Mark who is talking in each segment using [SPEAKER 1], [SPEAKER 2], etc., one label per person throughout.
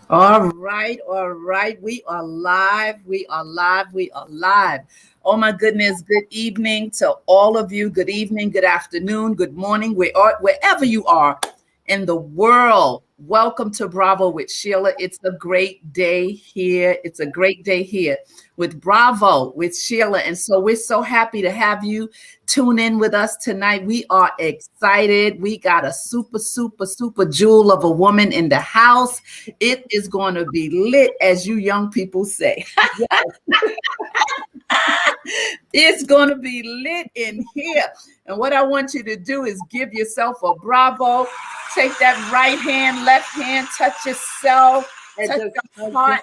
[SPEAKER 1] All right, all right. We are live. We are live. We are live. Oh my goodness. Good evening to all of you. Good evening, good afternoon, good morning. Wherever you are in the world. Welcome to Bravo with Sheila. It's a great day here. It's a great day here with Bravo with Sheila. And so we're so happy to have you tune in with us tonight. We are excited. We got a super, super, super jewel of a woman in the house. It is going to be lit, as you young people say. It's going to be lit in here. And what I want you to do is give yourself a bravo. Take that right hand, left hand, touch yourself, touch your heart.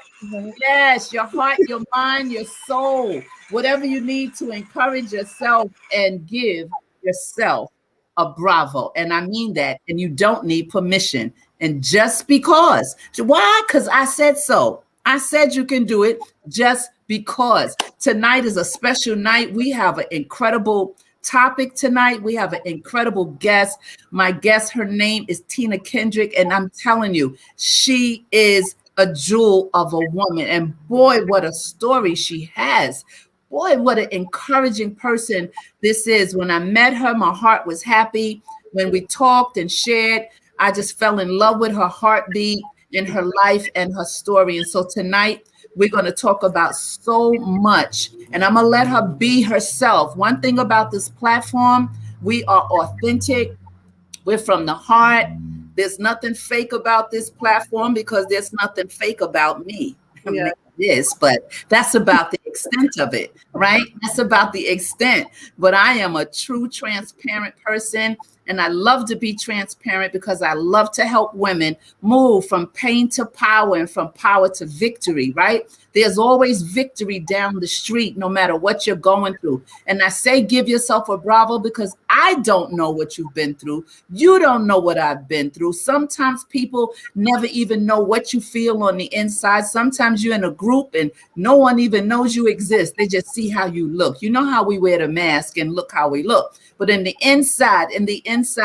[SPEAKER 1] Yes, your heart, your mind, your soul, whatever you need to encourage yourself and give yourself a bravo. And I mean that. And you don't need permission. And just because. Why? Because I said so. I said you can do it just because. Tonight is a special night. We have an incredible topic tonight. We have an incredible guest. My guest, her name is Tina Kendricks, and I'm telling you, she is a jewel of a woman. And boy, what a story she has. Boy, what an encouraging person this is. When I met her, my heart was happy. When we talked and shared, I just fell in love with her heartbeat in her life and her story. And so tonight, we're going to talk about so much, and I'm going to let her be herself. One thing about this platform, we are authentic. We're from the heart. There's nothing fake about this platform because there's nothing fake about me. I mean, this, but that's about the extent of it, right? That's about the extent. But I am a true transparent person. And I love to be transparent because I love to help women move from pain to power and from power to victory, right? There's always victory down the street, no matter what you're going through. And I say, give yourself a bravo because I don't know what you've been through. You don't know what I've been through. Sometimes people never even know what you feel on the inside. Sometimes you're in a group and no one even knows you exist. They just see how you look. You know how we wear the mask and look how we look. But in the inside,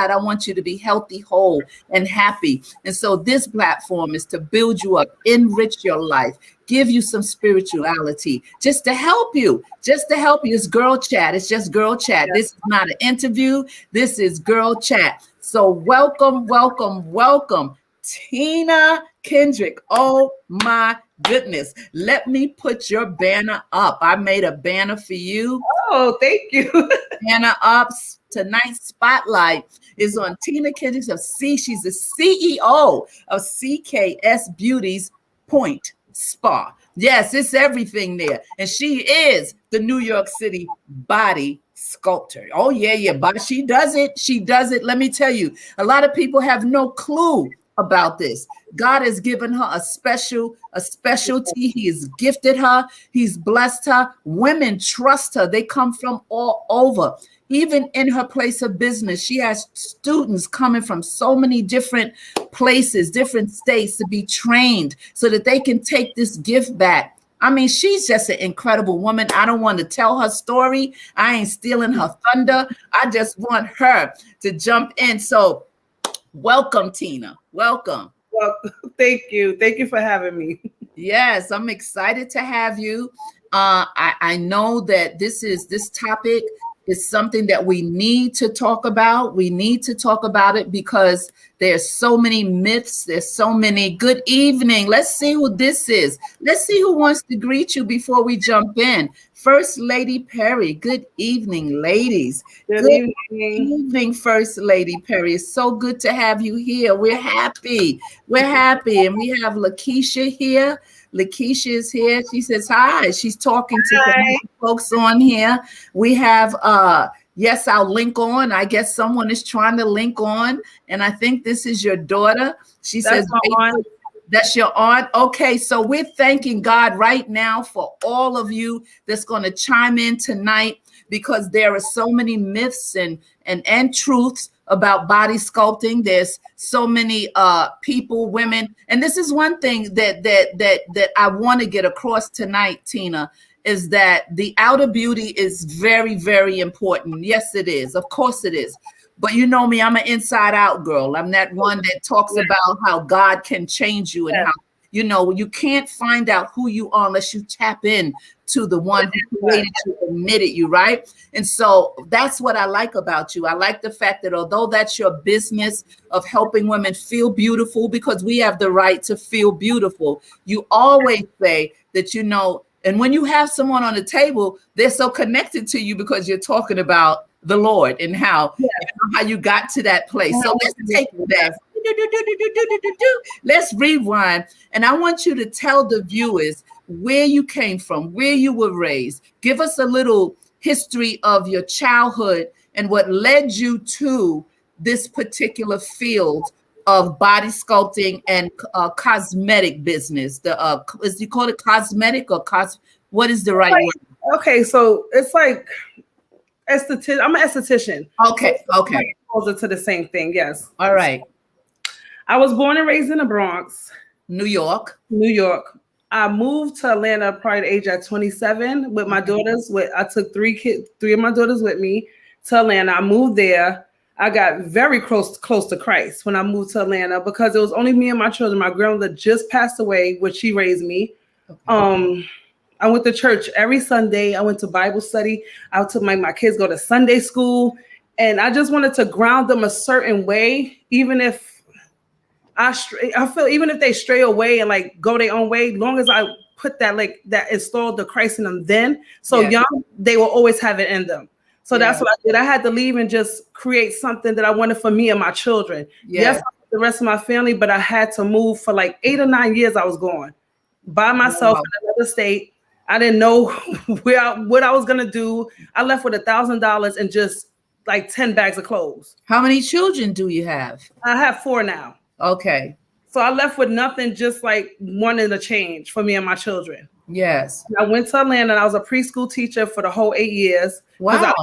[SPEAKER 1] I want you to be healthy, whole, and happy. And so this platform is to build you up, enrich your life, give you some spirituality, just to help you, It's girl chat. It's just girl chat. This is not an interview. This is girl chat. So welcome, welcome, welcome, Tina Kendricks. Oh my goodness. Let me put your banner up. I made a banner for you.
[SPEAKER 2] Oh, thank you.
[SPEAKER 1] Banner up. Tonight's spotlight is on Tina Kendricks of C. She's the CEO of CKS Beauty's Point Spa. Yes, it's everything there. And she is the New York City body sculptor. Oh, yeah, but she does it. She does it. Let me tell you, a lot of people have no clue about this. God has given her a specialty. He has gifted her. He's blessed her. Women trust her. They come from all over. Even in her place of business, she has students coming from so many different places, different states to be trained so that they can take this gift back. I mean, she's just an incredible woman. I don't want to tell her story. I ain't stealing her thunder. I just want her to jump in. So welcome, Tina. Welcome.
[SPEAKER 2] Well, thank you. Thank you for having me.
[SPEAKER 1] Yes, I'm excited to have you. I know that this topic is something that we need to talk about. We need to talk about it because there's so many myths. There's so many. Good evening. Let's see who this is. Let's see who wants to greet you before we jump in. First Lady Perry. Good evening, ladies.
[SPEAKER 2] Good evening,
[SPEAKER 1] First Lady Perry. It's so good to have you here. We're happy. And we have Lakeisha here. Lakeisha is here. She says hi. She's talking to folks on here. We have yes, I'll link on. I guess someone is trying to link on, and I think this is your daughter. She says that's your aunt. Okay, so we're thanking God right now for all of you that's going to chime in tonight because there are so many myths and truths about body sculpting. There's so many people, women, and this is one thing that I want to get across tonight, Tina, is that the outer beauty is very, very important. Yes, it is. Of course it is. But you know me, I'm an inside out girl. I'm that one that talks about how God can change you and how you can't find out who you are unless you tap in to the one who created you, admitted you, right? And so that's what I like about you. I like the fact that although that's your business of helping women feel beautiful, because we have the right to feel beautiful, you always say that, and when you have someone on the table, they're so connected to you because you're talking about the Lord and how you got to that place. So let's take that. Let's rewind. And I want you to tell the viewers where you came from, where you were raised. Give us a little history of your childhood and what led you to this particular field of body sculpting and cosmetic business. Is you call it cosmetic or what is the right word?
[SPEAKER 2] Okay, so it's like esthetician. I'm an esthetician.
[SPEAKER 1] Okay.
[SPEAKER 2] Closer to the same thing. Yes.
[SPEAKER 1] All right.
[SPEAKER 2] I was born and raised in the Bronx,
[SPEAKER 1] New York.
[SPEAKER 2] I moved to Atlanta prior to age at 27 with my daughters. I took three of my daughters with me to Atlanta. I moved there. I got very close to Christ when I moved to Atlanta because it was only me and my children. My grandmother just passed away, which she raised me. Okay. I went to church every Sunday. I went to Bible study. I took my kids go to Sunday school, and I just wanted to ground them a certain way, even if I feel even if they stray away and like go their own way, long as I put that installed the Christ in them then. So young, they will always have it in them. So that's what I did. I had to leave and just create something that I wanted for me and my children. Yes, the rest of my family, but I had to move for like 8 or 9 years. I was gone by myself in another state. I didn't know what I was gonna do. I left with $1,000 and just like 10 bags of clothes.
[SPEAKER 1] How many children do you have?
[SPEAKER 2] I have 4 now.
[SPEAKER 1] Okay.
[SPEAKER 2] So I left with nothing, just like wanting to change for me and my children.
[SPEAKER 1] Yes.
[SPEAKER 2] I went to Atlanta and I was a preschool teacher for the whole 8 years.
[SPEAKER 1] Wow.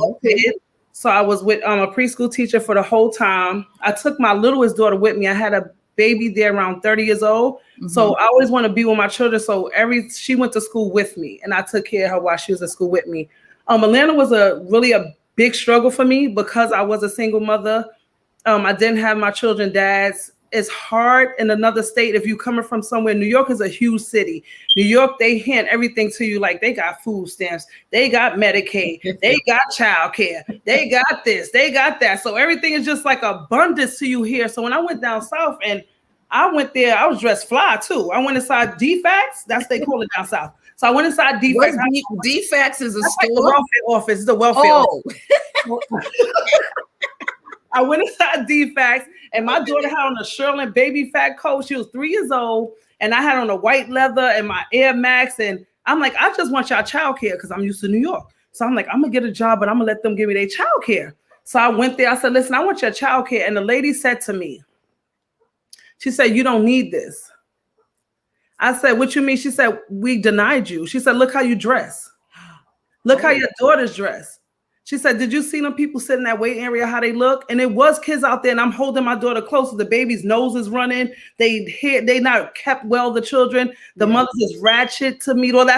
[SPEAKER 2] So I was with a preschool teacher for the whole time. I took my littlest daughter with me. I had a baby there around 30 years old. Mm-hmm. So I always want to be with my children. So she went to school with me and I took care of her while she was at school with me. Atlanta was really a big struggle for me because I was a single mother. I didn't have my children dads. It's hard in another state if you're coming from somewhere. New York is a huge city. New York, they hand everything to you. Like they got food stamps, they got Medicaid, they got childcare, they got this, they got that. So everything is just like abundance to you here. So when I went down south and I went there, I was dressed fly too. I went inside DFAX. That's they call it down south. So I went inside DFAX.
[SPEAKER 1] DFAX is a store?
[SPEAKER 2] Like the welfare office. It's the welfare office. I went inside DFAX and my daughter had on a Sherlin baby fat coat. She was 3 years old and I had on a white leather and my Air Max. And I'm like, I just want y'all childcare because I'm used to New York. So I'm like, I'm gonna get a job, but I'm gonna let them give me their childcare. So I went there. I said, listen, I want your childcare. And the lady said to me, she said, you don't need this. I said, what you mean? She said, we denied you. She said, look how you dress. Look how your daughter's dressed. She said, did you see them people sitting in that waiting area, how they look? And it was kids out there, and I'm holding my daughter close. The baby's nose is running. They not kept well, the children. The mothers is ratchet to me. Well,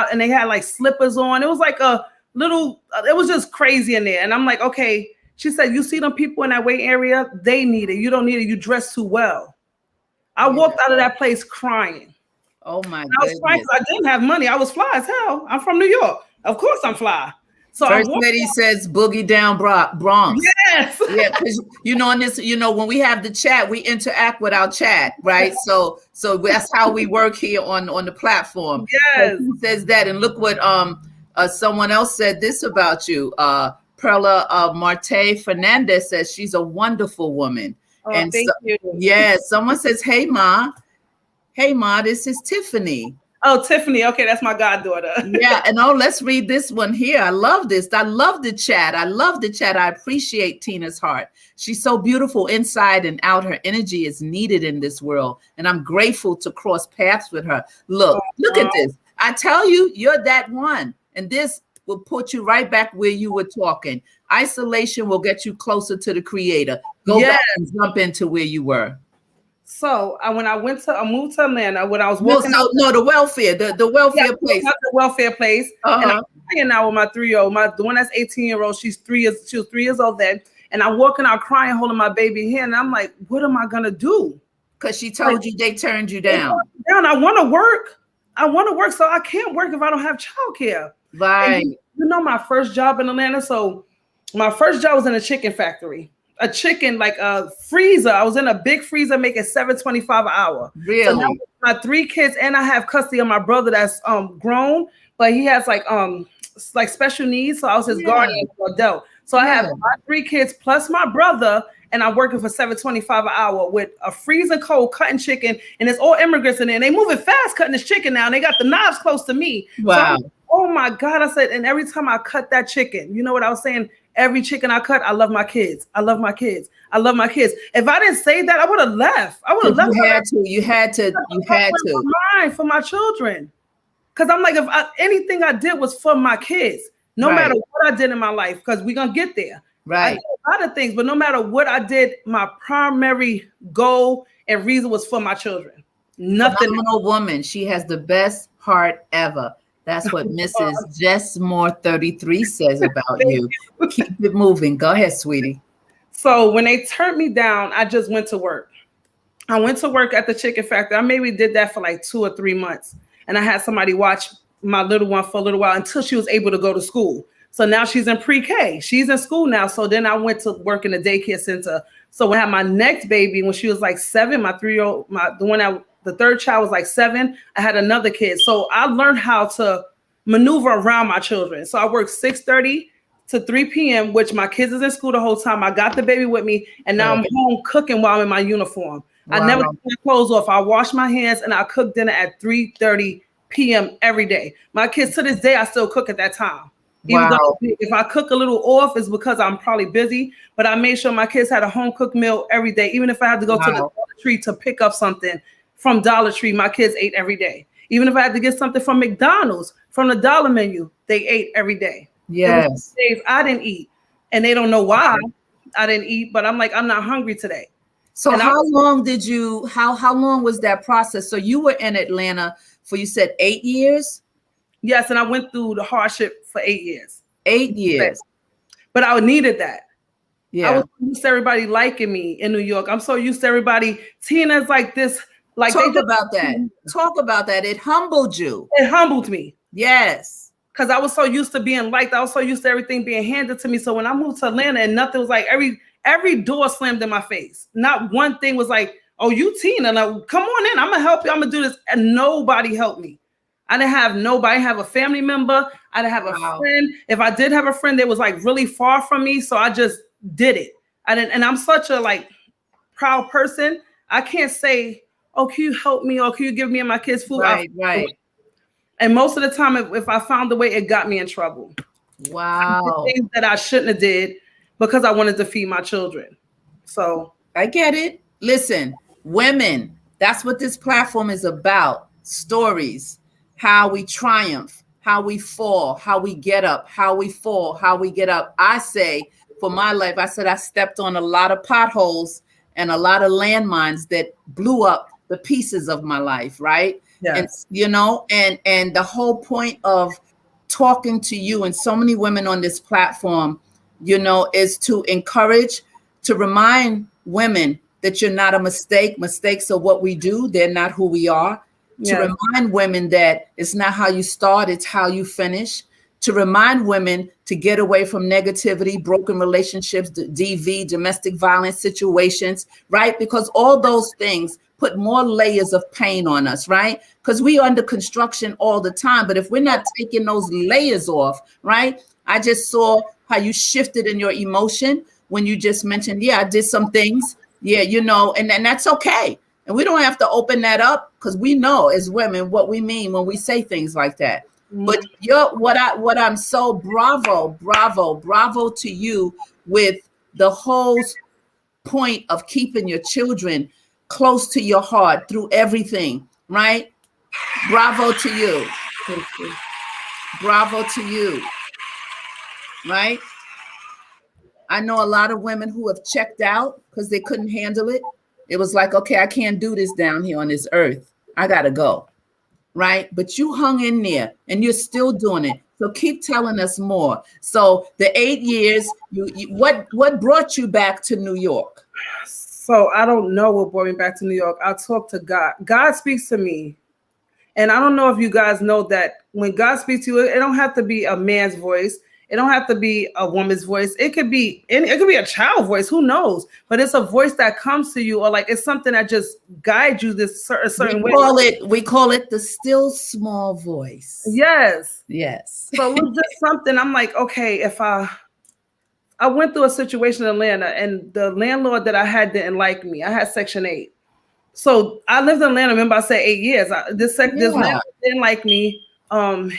[SPEAKER 2] and they had like slippers on. It was like it was just crazy in there. And I'm like, okay. She said, you see them people in that waiting area? They need it. You don't need it. You dress too well. I walked out of that place crying.
[SPEAKER 1] Oh my God.
[SPEAKER 2] I was crying because I didn't have money. I was fly as hell. I'm from New York. Of course I'm fly. So
[SPEAKER 1] First lady says boogie down Bronx.
[SPEAKER 2] Yes.
[SPEAKER 1] Yeah, because in this, when we have the chat, we interact with our chat, right? So that's how we work here on the platform.
[SPEAKER 2] Yes.
[SPEAKER 1] So says that, and look what someone else said this about you. Perla Marte Fernandez says she's a wonderful woman.
[SPEAKER 2] Oh, and thank you.
[SPEAKER 1] Yeah, someone says, hey ma, this is Tiffany.
[SPEAKER 2] Oh, Tiffany. Okay, that's my goddaughter.
[SPEAKER 1] Yeah, and let's read this one here. I love this. I love the chat. I appreciate Tina's heart. She's so beautiful inside and out. Her energy is needed in this world, and I'm grateful to cross paths with her. Look at this. I tell you, you're that one, and this will put you right back where you were talking. Isolation will get you closer to the Creator. Go back and jump into where you were.
[SPEAKER 2] So when I moved to Atlanta, when I was walking out.
[SPEAKER 1] No, the welfare, the welfare place.
[SPEAKER 2] Not the welfare place. And I'm crying now with my 3-year-old. The one that's 18-year-old, she was 3 years old then. And I'm walking out crying, holding my baby hand. And I'm like, what am I gonna do?
[SPEAKER 1] Because she told you they turned you down.
[SPEAKER 2] I want to work. So I can't work if I don't have childcare.
[SPEAKER 1] Right.
[SPEAKER 2] And you know my first job in Atlanta. So my first job was in a chicken factory. A chicken, like a freezer. I was in a big freezer making $7.25 an hour.
[SPEAKER 1] Really?
[SPEAKER 2] So now my 3 kids, and I have custody of my brother that's grown, but he has like special needs. So I was his guardian for adult. So I have my 3 kids plus my brother, and I'm working for $7.25 an hour with a freezing cold cutting chicken, and it's all immigrants in there. And they moving fast cutting this chicken now, and they got the knives close to me.
[SPEAKER 1] Wow.
[SPEAKER 2] So oh my God, I said, and every time I cut that chicken, you know what I was saying? Every chicken I cut, I love my kids. I love my kids. I love my kids. If I didn't say that, I would have left. I would have left. You had to. For my children. Because I'm like, anything I did was for my kids, no matter what I did in my life, because we're going to get there.
[SPEAKER 1] Right.
[SPEAKER 2] I did a lot of things, but no matter what I did, my primary goal and reason was for my children. Nothing.
[SPEAKER 1] Phenomenal woman. She has the best heart ever. That's what Mrs. Jess Moore 33 says about you. Keep it moving. Go ahead, sweetie.
[SPEAKER 2] So when they turned me down, I just went to work. I went to work at the chicken factory. I maybe did that for like 2 or 3 months. And I had somebody watch my little one for a little while until she was able to go to school. So now she's in pre-K. She's in school now. So then I went to work in the daycare center. So when I had my next baby, when she was like 7, my 3-year-old, the third child was like 7. I had another kid. So I learned how to maneuver around my children. So I worked 6:30 to 3 p.m., which my kids is in school the whole time. I got the baby with me, and now I'm home cooking while I'm in my uniform. Wow. I never took my clothes off. I wash my hands, and I cook dinner at 3:30 p.m. every day. My kids, to this day, I still cook at that time. Even though if I cook a little off, it's because I'm probably busy, but I made sure my kids had a home cooked meal every day. Even if I had to go to the Dollar Tree to pick up something from Dollar Tree, my kids ate every day. Even if I had to get something from McDonald's, from the dollar menu, they ate every day.
[SPEAKER 1] Yes.
[SPEAKER 2] Days I didn't eat, and they don't know why I didn't eat, but I'm like, I'm not hungry today.
[SPEAKER 1] So how long was that process? So you were in Atlanta for, you said 8 years?
[SPEAKER 2] Yes, and I went through the hardship for 8 years.
[SPEAKER 1] 8 years.
[SPEAKER 2] But I needed that.
[SPEAKER 1] Yeah.
[SPEAKER 2] I was used to everybody liking me in New York. I'm so used to everybody. Tina's like this. Like,
[SPEAKER 1] talk about that. It humbled you.
[SPEAKER 2] It humbled me.
[SPEAKER 1] Yes.
[SPEAKER 2] Because I was so used to being liked. I was so used to everything being handed to me. So when I moved to Atlanta and nothing was like, every door slammed in my face. Not one thing was like, oh, you Tina, now come on in. I'm going to help you. I'm going to do this. And nobody helped me. I didn't have nobody. I didn't have a family member. I didn't have a friend. If I did have a friend, that was like really far from me. So I just did it. And I'm such a like proud person. I can't say, oh, can you help me? Or can you give me and my kids food?
[SPEAKER 1] Right.
[SPEAKER 2] And most of the time, if I found the way, it got me in trouble.
[SPEAKER 1] Wow.
[SPEAKER 2] Things that I shouldn't have did because I wanted to feed my children. So
[SPEAKER 1] I get it. Listen, women, that's what this platform is about. Stories, how we triumph, how we fall, how we get up, how we fall, how we get up. I say for my life, I said I stepped on a lot of potholes and a lot of landmines that blew up the pieces of my life, right? Yes. And and the whole point of talking to you and so many women on this platform, is to encourage, to remind women that you're not a mistake. Mistakes are what we do. They're not who we are. Yes. To remind women that it's not how you start, it's how you finish. To remind women to get away from negativity, broken relationships, DV, domestic violence situations, right? Because all those things put more layers of pain on us, right? Because we are under construction all the time. But if we're not taking those layers off, right? I just saw how you shifted in your emotion when you just mentioned, I did some things. Yeah, and that's okay. And we don't have to open that up because we know as women what we mean when we say things like that. Mm-hmm. But what I'm so bravo to you with the whole point of keeping your children close to your heart through everything, right? Bravo to you.
[SPEAKER 2] Thank you.
[SPEAKER 1] Bravo to you, right? I know a lot of women who have checked out because they couldn't handle it. It was like, okay, I can't do this down here on this earth. I got to go, right? But you hung in there and you're still doing it. So keep telling us more. So the 8 years, what brought you back to New York?
[SPEAKER 2] So I don't know what brought me back to New York. I talk to God. God speaks to me. And I don't know if you guys know that when God speaks to you, it don't have to be a man's voice. It don't have to be a woman's voice. It could be a child voice. Who knows? But it's a voice that comes to you, or like it's something that just guides you this certain way.
[SPEAKER 1] We call it the still small voice.
[SPEAKER 2] Yes.
[SPEAKER 1] Yes.
[SPEAKER 2] So it was just something. I'm like, okay, if I went through a situation in Atlanta, and the landlord that I had didn't like me. I had Section 8. So I lived in Atlanta. Remember, I said 8 years. This landlord didn't like me.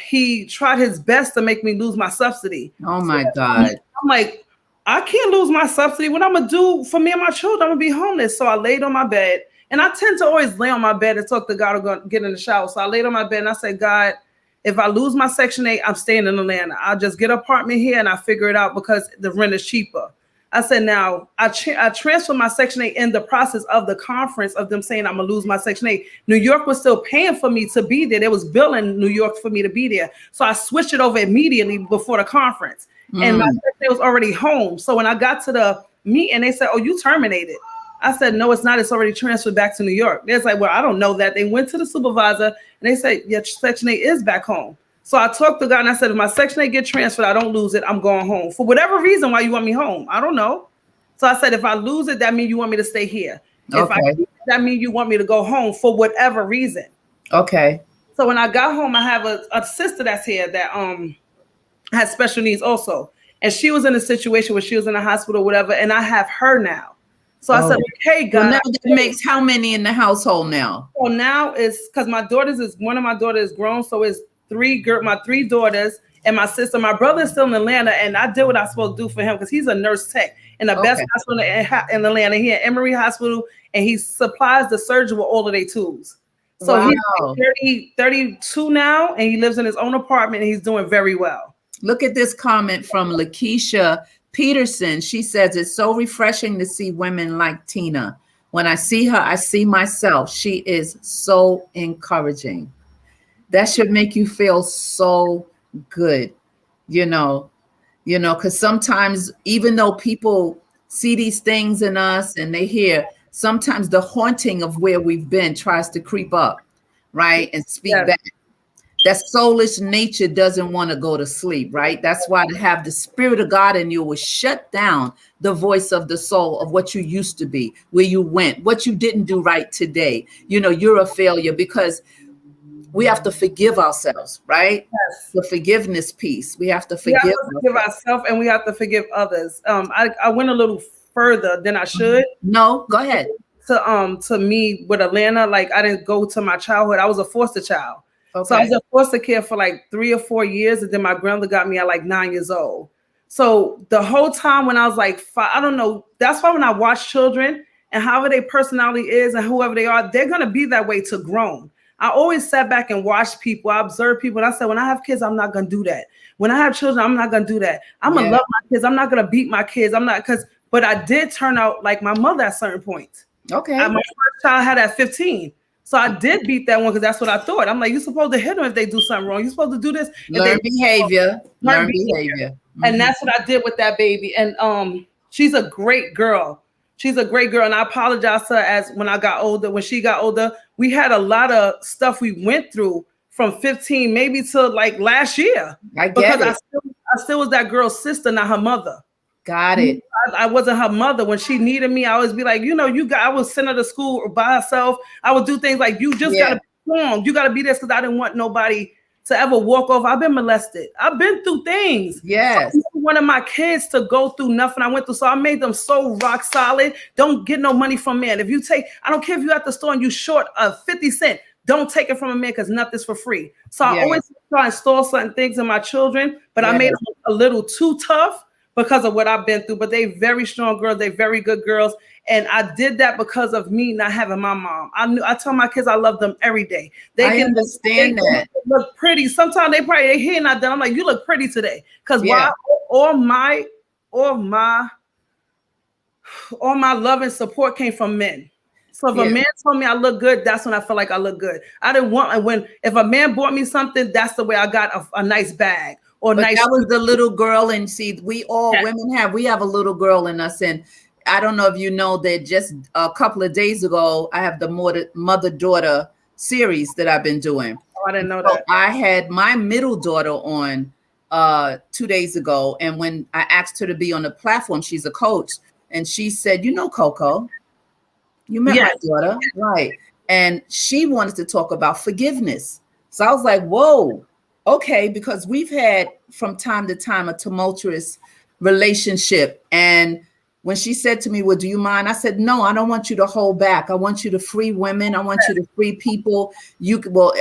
[SPEAKER 2] He tried his best to make me lose my subsidy.
[SPEAKER 1] Oh my God.
[SPEAKER 2] I'm like, I can't lose my subsidy. What I'm gonna do for me and my children? I'm gonna be homeless. So I laid on my bed, and I tend to always lay on my bed and talk to God or go get in the shower. So I laid on my bed and I said, God, if I lose my Section 8, I'm staying in Atlanta. I'll just get an apartment here and I figure it out because the rent is cheaper. I said, now I transferred my Section 8 in the process of the conference of them saying I'm gonna lose my Section 8. New York was still paying for me to be there. They was billing New York for me to be there. So I switched it over immediately before the conference. And my Section 8 was already home. So when I got to the meeting, they said, oh, you terminated. I said, no, it's not. It's already transferred back to New York. They're like, well, I don't know that. They went to the supervisor and they said, yeah, Section 8 is back home. So I talked to God and I said, if my Section 8 get transferred, I don't lose it. I'm going home. For whatever reason, why you want me home? I don't know. So I said, if I lose it, that means you want me to stay here. If I lose it, that means you want me to go home for whatever reason.
[SPEAKER 1] Okay.
[SPEAKER 2] So when I got home, I have a sister that's here that has special needs also. And she was in a situation where she was in a hospital or whatever, and I have her now. So I said, okay, God.
[SPEAKER 1] Well, now that makes how many in the household now?
[SPEAKER 2] So now it's because one of my daughters is grown, so it's my 3 daughters and my sister. My brother is still in Atlanta, and I did what I was supposed to do for him because he's a nurse tech in the best hospital in Atlanta, here at Emory Hospital, and he supplies the surgeon with all of their tools. So he's like 32 now, and he lives in his own apartment, and he's doing very well.
[SPEAKER 1] Look at this comment from Lakeisha Peterson. She says, it's so refreshing to see women like Tina. When I see her, I see myself. She is so encouraging. That should make you feel so good, because sometimes even though people see these things in us and they hear, sometimes the haunting of where we've been tries to creep up, right? And speak back. That soulish nature doesn't want to go to sleep, right? That's why to have the Spirit of God in you will shut down the voice of the soul of what you used to be, where you went, what you didn't do right today. You're a failure, because we have to forgive ourselves, right?
[SPEAKER 2] Yes.
[SPEAKER 1] The forgiveness piece. We have to forgive
[SPEAKER 2] ourselves, and we have to forgive others. I went a little further than I should.
[SPEAKER 1] No, go ahead.
[SPEAKER 2] To me with Atlanta, like I didn't go to my childhood. I was a foster child. Okay. So I was in foster care for like 3 or 4 years, and then my grandmother got me at like 9 years old. So the whole time when I was like 5, I don't know. That's why when I watch children and however their personality is and whoever they are, they're gonna be that way to grown. I always sat back and watched people. I observed people, and I said, when I have kids, I'm not gonna do that. When I have children, I'm not gonna do that. I'm gonna love my kids. I'm not gonna beat my kids. But I did turn out like my mother at certain points. Okay. My first child had at 15. So I did beat that one because that's what I thought. I'm like, you're supposed to hit them if they do something wrong. You're supposed to do this.
[SPEAKER 1] Learn behavior. Learn behavior.
[SPEAKER 2] Mm-hmm. And that's what I did with that baby. And she's a great girl. She's a great girl. And I apologize to her as when she got older, we had a lot of stuff we went through from 15, maybe to like last year. I still was that girl's sister, not her mother.
[SPEAKER 1] Got it.
[SPEAKER 2] I wasn't her mother. When she needed me, I always be like, I would send her to school by herself. I would do things like, you just gotta be strong. You gotta be this, because I didn't want nobody to ever walk off. I've been molested. I've been through things. Yes. So I didn't want my kids to go through nothing I went through. So I made them so rock solid. Don't get no money from men. If you I don't care if you're at the store and you short 50 cents. Don't take it from a man, because nothing's for free. So I always try and install certain things in my children, but I made them a little too tough because of what I've been through. But they very strong girls. They very good girls. And I did that because of me not having my mom. I tell my kids I love them every day.
[SPEAKER 1] I understand that.
[SPEAKER 2] Look pretty. Sometimes they hear not done. I'm like, you look pretty today. Because all my love and support came from men. So if a man told me I look good, that's when I felt like I look good. I didn't want, if a man bought me something, that's the way I got a nice bag. But
[SPEAKER 1] that was the little girl, and see, we have a little girl in us, and I don't know if you know that just a couple of days ago, I have the mother-daughter series that I've been doing.
[SPEAKER 2] Oh, I didn't know
[SPEAKER 1] So
[SPEAKER 2] that.
[SPEAKER 1] I had my middle daughter on 2 days ago. And when I asked her to be on the platform, she's a coach. And she said, you know, Coco, you met my daughter, right? And she wanted to talk about forgiveness. So I was like, whoa, okay, because we've had from time to time a tumultuous relationship. And when she said to me, well, do you mind? I said, no, I don't want you to hold back. I want you to free women. I want you to free people.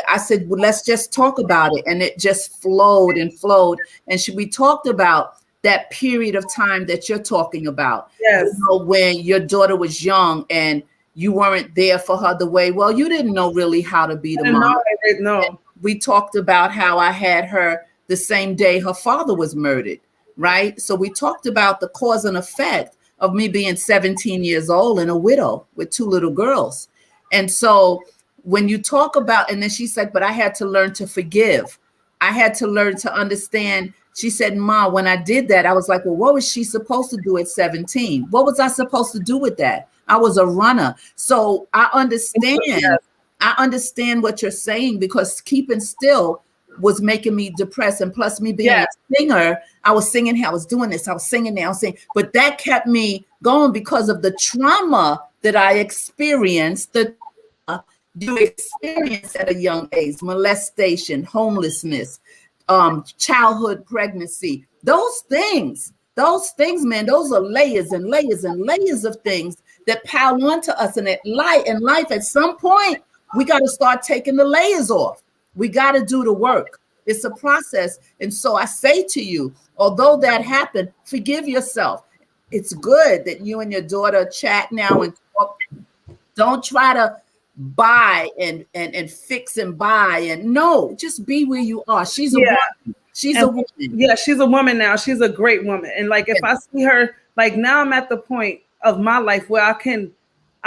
[SPEAKER 1] I said, well, let's just talk about it. And it just flowed and flowed. And we talked about that period of time that you're talking about.
[SPEAKER 2] Yes.
[SPEAKER 1] You know, when your daughter was young and you weren't there for her the way, well, you didn't know really how to be the mom.
[SPEAKER 2] I didn't know.
[SPEAKER 1] We talked about how I had her the same day her father was murdered, right? So we talked about the cause and effect of me being 17 years old and a widow with 2 little girls. And so when you talk about, and then she said, but I had to learn to forgive. I had to learn to understand. She said, Ma, when I did that, I was like, well, what was she supposed to do at 17? What was I supposed to do with that? I was a runner. So I understand. I understand what you're saying, because keeping still was making me depressed. And plus me being a singer, I was singing here, I was doing this, I was singing there, I was singing. But that kept me going because of the trauma that I experienced, you experience at a young age, molestation, homelessness, childhood pregnancy, those things, man, those are layers and layers and layers of things that pile onto us. And in life, at some point, we got to start taking the layers off. We got to do the work. It's a process. And so I say to you, although that happened, forgive yourself. It's good that you and your daughter chat now and talk. Don't try to buy and fix and buy. And no, just be where you are. She's a woman. She's a woman.
[SPEAKER 2] Yeah, she's a woman now. She's a great woman. And like, if I see her, like now I'm at the point of my life where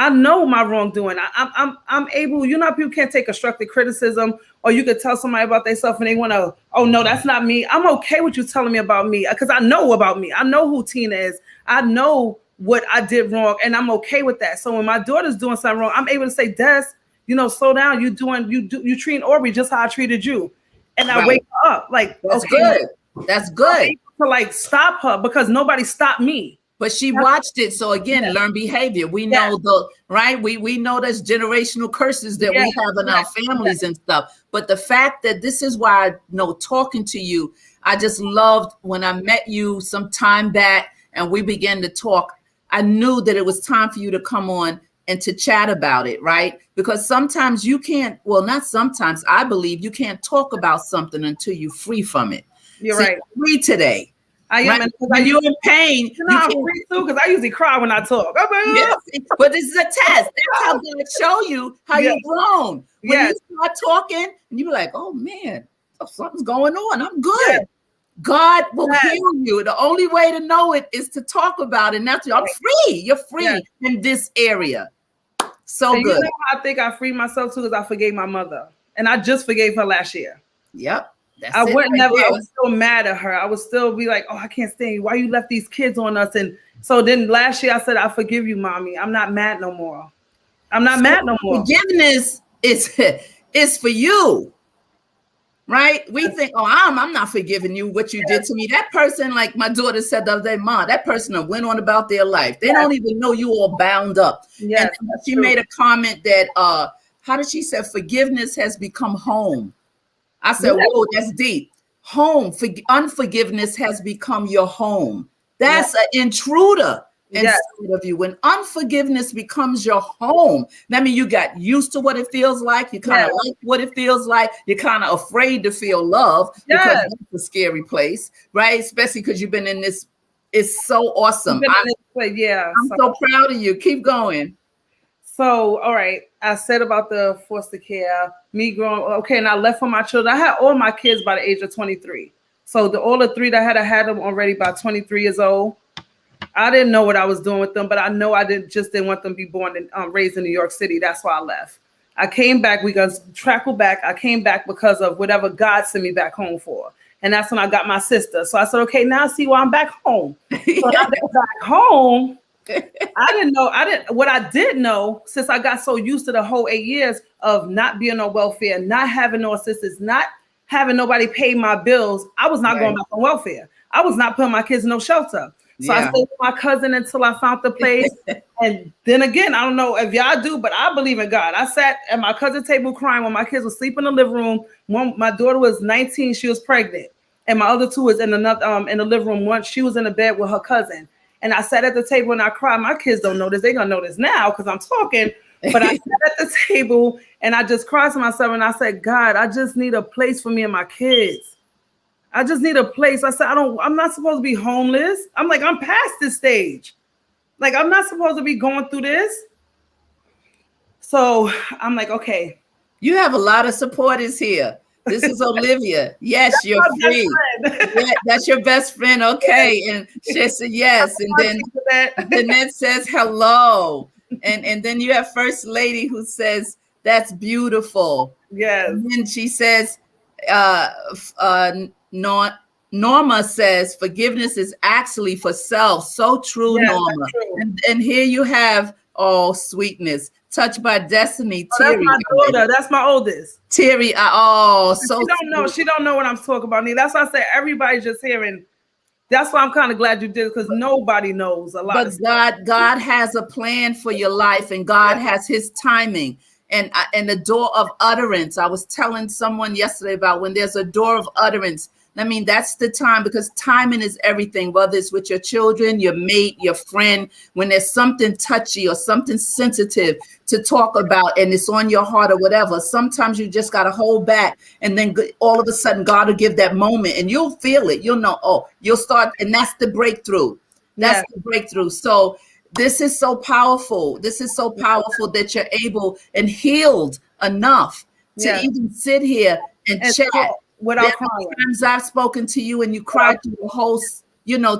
[SPEAKER 2] I know my wrongdoing. I'm able, you know, people can't take constructive criticism, or you could tell somebody about themselves and they want to, oh no, that's not me. I'm okay with you telling me about me, because I know about me. I know who Tina is. I know what I did wrong, and I'm okay with that. So when my daughter's doing something wrong, I'm able to say, Des, you know, slow down. You treating Aubrey just how I treated you. And I wake her up like,
[SPEAKER 1] that's good. That's good.
[SPEAKER 2] To like stop her, because nobody stopped me.
[SPEAKER 1] But she watched it. So again, learn behavior. We know we know there's generational curses that we have in our families and stuff. But the fact that this is why I know talking to you, I just loved when I met you some time back and we began to talk. I knew that it was time for you to come on and to chat about it, right? Because sometimes you can't, well, not sometimes, I believe you can't talk about something until you're free from it.
[SPEAKER 2] You're right.
[SPEAKER 1] Free today.
[SPEAKER 2] I am.
[SPEAKER 1] Right? When you're in pain,
[SPEAKER 2] I'm free too, because I usually cry when I talk.
[SPEAKER 1] Yes, but this is a test. That's how God show you how you've grown. When you start talking, and you're like, "Oh man, something's going on. I'm good." Yes. God will heal you. The only way to know it is to talk about it. And that's I'm free. You're free in this area. So
[SPEAKER 2] and
[SPEAKER 1] good.
[SPEAKER 2] You know how I think I freed myself too, because I forgave my mother, and I just forgave her last year.
[SPEAKER 1] Yep.
[SPEAKER 2] I wouldn't never. I was still mad at her. I would still be like, "Oh, I can't stand you. Why you left these kids on us?" And so then last year I said, "I forgive you, mommy. I'm not mad no more. I'm not mad no more."
[SPEAKER 1] Forgiveness is for you, right? We think, "Oh, I'm not forgiving you what you did to me." That person, like my daughter said the other day, "Mom, that person went on about their life. They don't even know you all bound up."
[SPEAKER 2] Yes,
[SPEAKER 1] and she made a comment that, how did she say, forgiveness has become home. I said, whoa, that's deep. Home, unforgiveness has become your home. That's an intruder inside of you. When unforgiveness becomes your home, that means you got used to what it feels like. You kind of like what it feels like. You're kind of afraid to feel love because that's a scary place, right? Especially because you've been in this. It's so awesome. I'm so proud of you. Keep going.
[SPEAKER 2] So, all right, I said about the foster care, me growing, okay, and I left for my children. I had all my kids by the age of 23. So all the 3 that I had them already by 23 years old. I didn't know what I was doing with them, but I know I didn't want them to be born and raised in New York City. That's why I left. I came back because trackle back. I came back because of whatever God sent me back home for. And that's when I got my sister. So I said, okay, now I see why I'm back home. So I got back home. What I did know, since I got so used to the whole 8 years of not being on welfare, not having no assistance, not having nobody pay my bills, I was not going back on welfare. I was not putting my kids in no shelter. So I stayed with my cousin until I found the place. And then again, I don't know if y'all do, but I believe in God. I sat at my cousin's table crying when my kids were sleeping in the living room. My daughter was 19, she was pregnant. And my other two was in another in the living room. One, she was in the bed with her cousin. And I sat at the table and I cried. My kids don't know this. They're going to know this now because I'm talking. But I sat at the table and I just cried to myself. And I said, God, I just need a place for me and my kids. I just need a place. I said, I'm not supposed to be homeless. I'm past this stage. Like, I'm not supposed to be going through this. So I'm like, okay.
[SPEAKER 1] You have a lot of supporters here. This is Olivia. Yes, you're free. Yeah, that's your best friend. Okay. And she said yes. And then Danette says hello. And then you have First Lady who says, that's beautiful.
[SPEAKER 2] Yes.
[SPEAKER 1] And then she says, Norma says, forgiveness is actually for self. So true, yes, Norma. True. And here you have, oh, sweetness. Touched by Destiny.
[SPEAKER 2] Oh, that's my daughter. That's my oldest.
[SPEAKER 1] Terry.
[SPEAKER 2] She don't know what I'm talking about. That's why I say everybody's just hearing. That's why I'm kind of glad you did, because nobody knows a lot.
[SPEAKER 1] But God has a plan for your life, and God has His timing and the door of utterance. I was telling someone yesterday about when there's a door of utterance. I mean, that's the time, because timing is everything, whether it's with your children, your mate, your friend, when there's something touchy or something sensitive to talk about and it's on your heart or whatever. Sometimes you just got to hold back, and then all of a sudden God will give that moment and you'll feel it. You'll know, you'll start. And that's the breakthrough. That's the breakthrough. So this is so powerful. This is so powerful that you're able and healed enough to even sit here and chat.
[SPEAKER 2] Without crying.
[SPEAKER 1] Times I've spoken to you and you cried through the whole,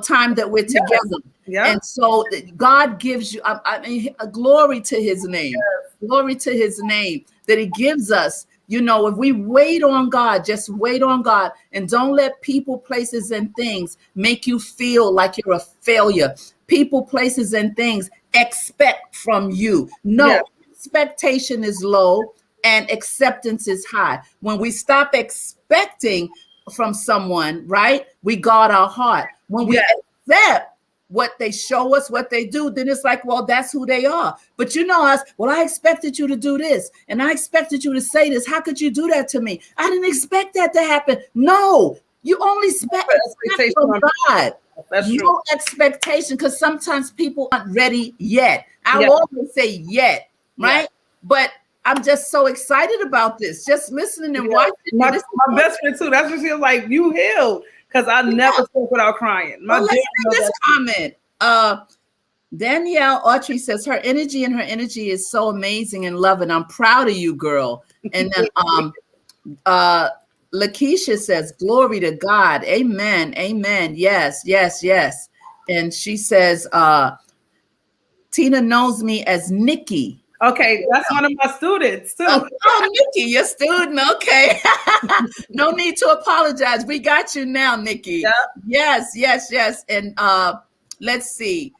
[SPEAKER 1] time that we're together. Yeah. And so God gives you, a glory to His name. Yes. Glory to His name that He gives us. If we wait on God, just wait on God, and don't let people, places, and things make you feel like you're a failure. People, places, and things expect from you. No, expectation is low and acceptance is high. When we stop expecting from someone, right, we guard our heart. When we accept what they show us, what they do, then it's like, well, that's who they are. But us, well, I expected you to do this, and I expected you to say this. How could you do that to me? I didn't expect that to happen. No, you only expect from God. That's no expectation, because sometimes people aren't ready yet. I always say yet, right? But I'm just so excited about this. Just listening and watching.
[SPEAKER 2] My best friend too. That's what she was like. You healed, because I never spoke without crying.
[SPEAKER 1] Let's see this comment. Danielle Autry says her energy is so amazing and loving. I'm proud of you, girl. And then Lakeisha says, glory to God. Amen. Amen. Yes. And she says, Tina knows me as Nikki.
[SPEAKER 2] Okay, that's one of my students too.
[SPEAKER 1] Oh, Nikki, your student. Okay. No need to apologize. We got you now, Nikki. Yep. Yes. And let's see.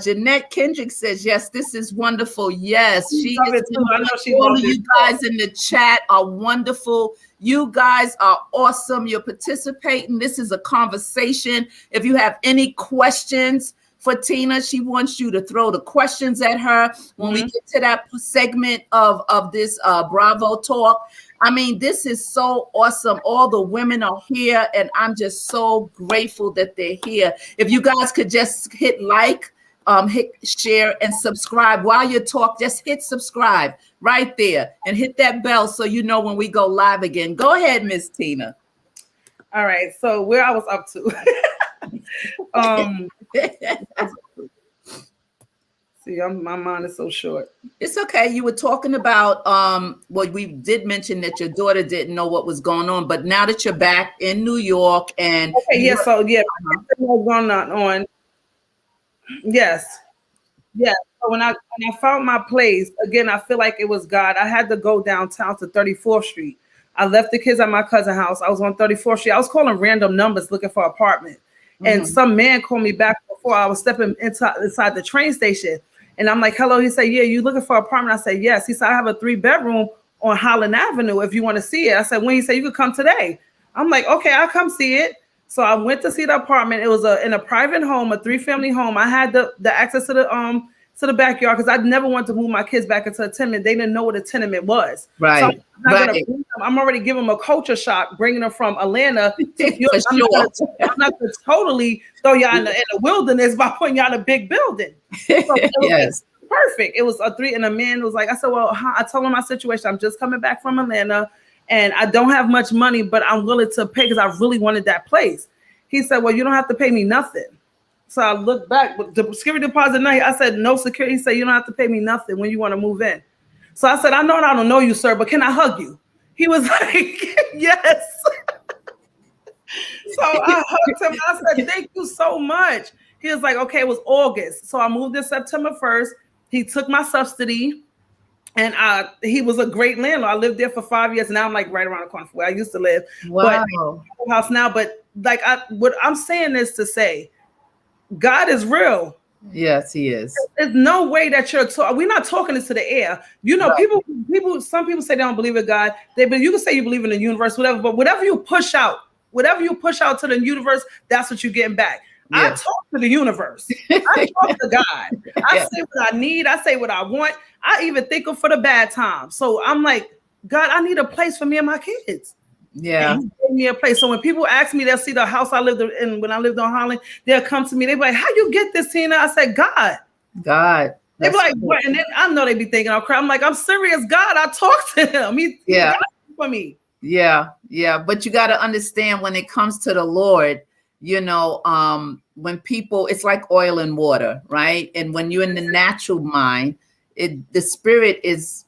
[SPEAKER 1] Jeanette Kendricks says, yes, this is wonderful. Yes, she is. I know she all of you guys in the chat are wonderful. You guys are awesome. You're participating. This is a conversation. If you have any questions for Tina, she wants you to throw the questions at her when we get to that segment of this Bravo talk. I mean, this is so awesome. All the women are here, and I'm just so grateful that they're here. If you guys could just hit like, hit share, and subscribe while you talk. Just hit subscribe right there and hit that bell so you know when we go live again. Go ahead, Miss Tina.
[SPEAKER 2] All right. So where I was up to. See, my mind is so short.
[SPEAKER 1] It's okay. You were talking about well, we did mention that your daughter didn't know what was going on, but now that you're back in New York and
[SPEAKER 2] what's going on. Yes. So when I found my place, again, I feel like it was God. I had to go downtown to 34th Street. I left the kids at my cousin's house. I was on 34th Street. I was calling random numbers looking for an apartment. and some man called me back before I was stepping inside the train station. And I'm like, hello. He said, yeah, you looking for an apartment? I said, yes. He said, I have a 3-bedroom on Holland Avenue if you want to see it. I said, when? He said, you could come today. I'm like, okay, I'll come see it. So I went to see the apartment. It was in a private home, a 3-family home. I had the access to the backyard because I never wanted to move my kids back into a tenement. They didn't know what a tenement was.
[SPEAKER 1] Right.
[SPEAKER 2] So I'm already giving them a culture shock, bringing them from Atlanta to New York. I'm not going to totally throw y'all in the wilderness by putting y'all in a big building. So yes. Perfect. It was a 3, and a man was like, I said, well, I told him my situation. I'm just coming back from Atlanta and I don't have much money, but I'm willing to pay because I really wanted that place. He said, well, you don't have to pay me nothing. So I looked back with the security deposit night. I said, no security. He said, you don't have to pay me nothing when you want to move in. So I said, I know I don't know you, sir, but can I hug you? He was like, yes. So I hugged him. I said, thank you so much. He was like, okay, it was August. So I moved in September 1st. He took my subsidy, and he was a great landlord. I lived there for 5 years. Now I'm like right around the corner from where I used to live.
[SPEAKER 1] Wow.
[SPEAKER 2] But house now. But like what I'm saying is to say, God is real.
[SPEAKER 1] Yes, he is.
[SPEAKER 2] There's no way that we're not talking this to the air. You know, right. Some people say they don't believe in God. But you can say you believe in the universe, whatever. But whatever you push out to the universe, that's what you're getting back. Yeah. I talk to the universe. I talk to God. I say what I need. I say what I want. I even think of for the bad times. So I'm like, God, I need a place for me and my kids.
[SPEAKER 1] Yeah.
[SPEAKER 2] And he gave me a place. So when people ask me, they'll see the house I lived in when I lived on Holland, they'll come to me. They'll be like, how you get this, Tina? I said, God. They be like, what? And then I know they be thinking I'm crying. I'm like, I'm serious. God, I talk to him. He got for me.
[SPEAKER 1] Yeah. But you got to understand when it comes to the Lord, you know, when people, it's like oil and water, right? And when you're in the natural mind, the spirit